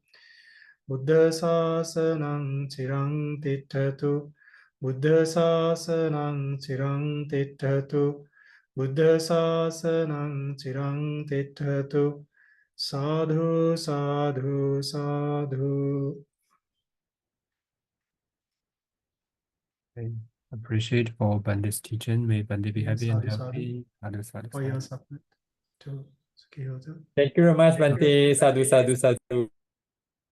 Buddha sasanang cirang tithatu Buddha sasanang cirang tithatu Buddha sasanang cirang tithatu Sadhu sadhu sadhu. Appreciate for Bandi's teaching. May Bandi be happy and Sadhu sadhu healthy. Sadhu, sadhu, for your sadhu. support to Sukihotu. Thank you very much, Bante. Sadhu, sadhu, sadhu.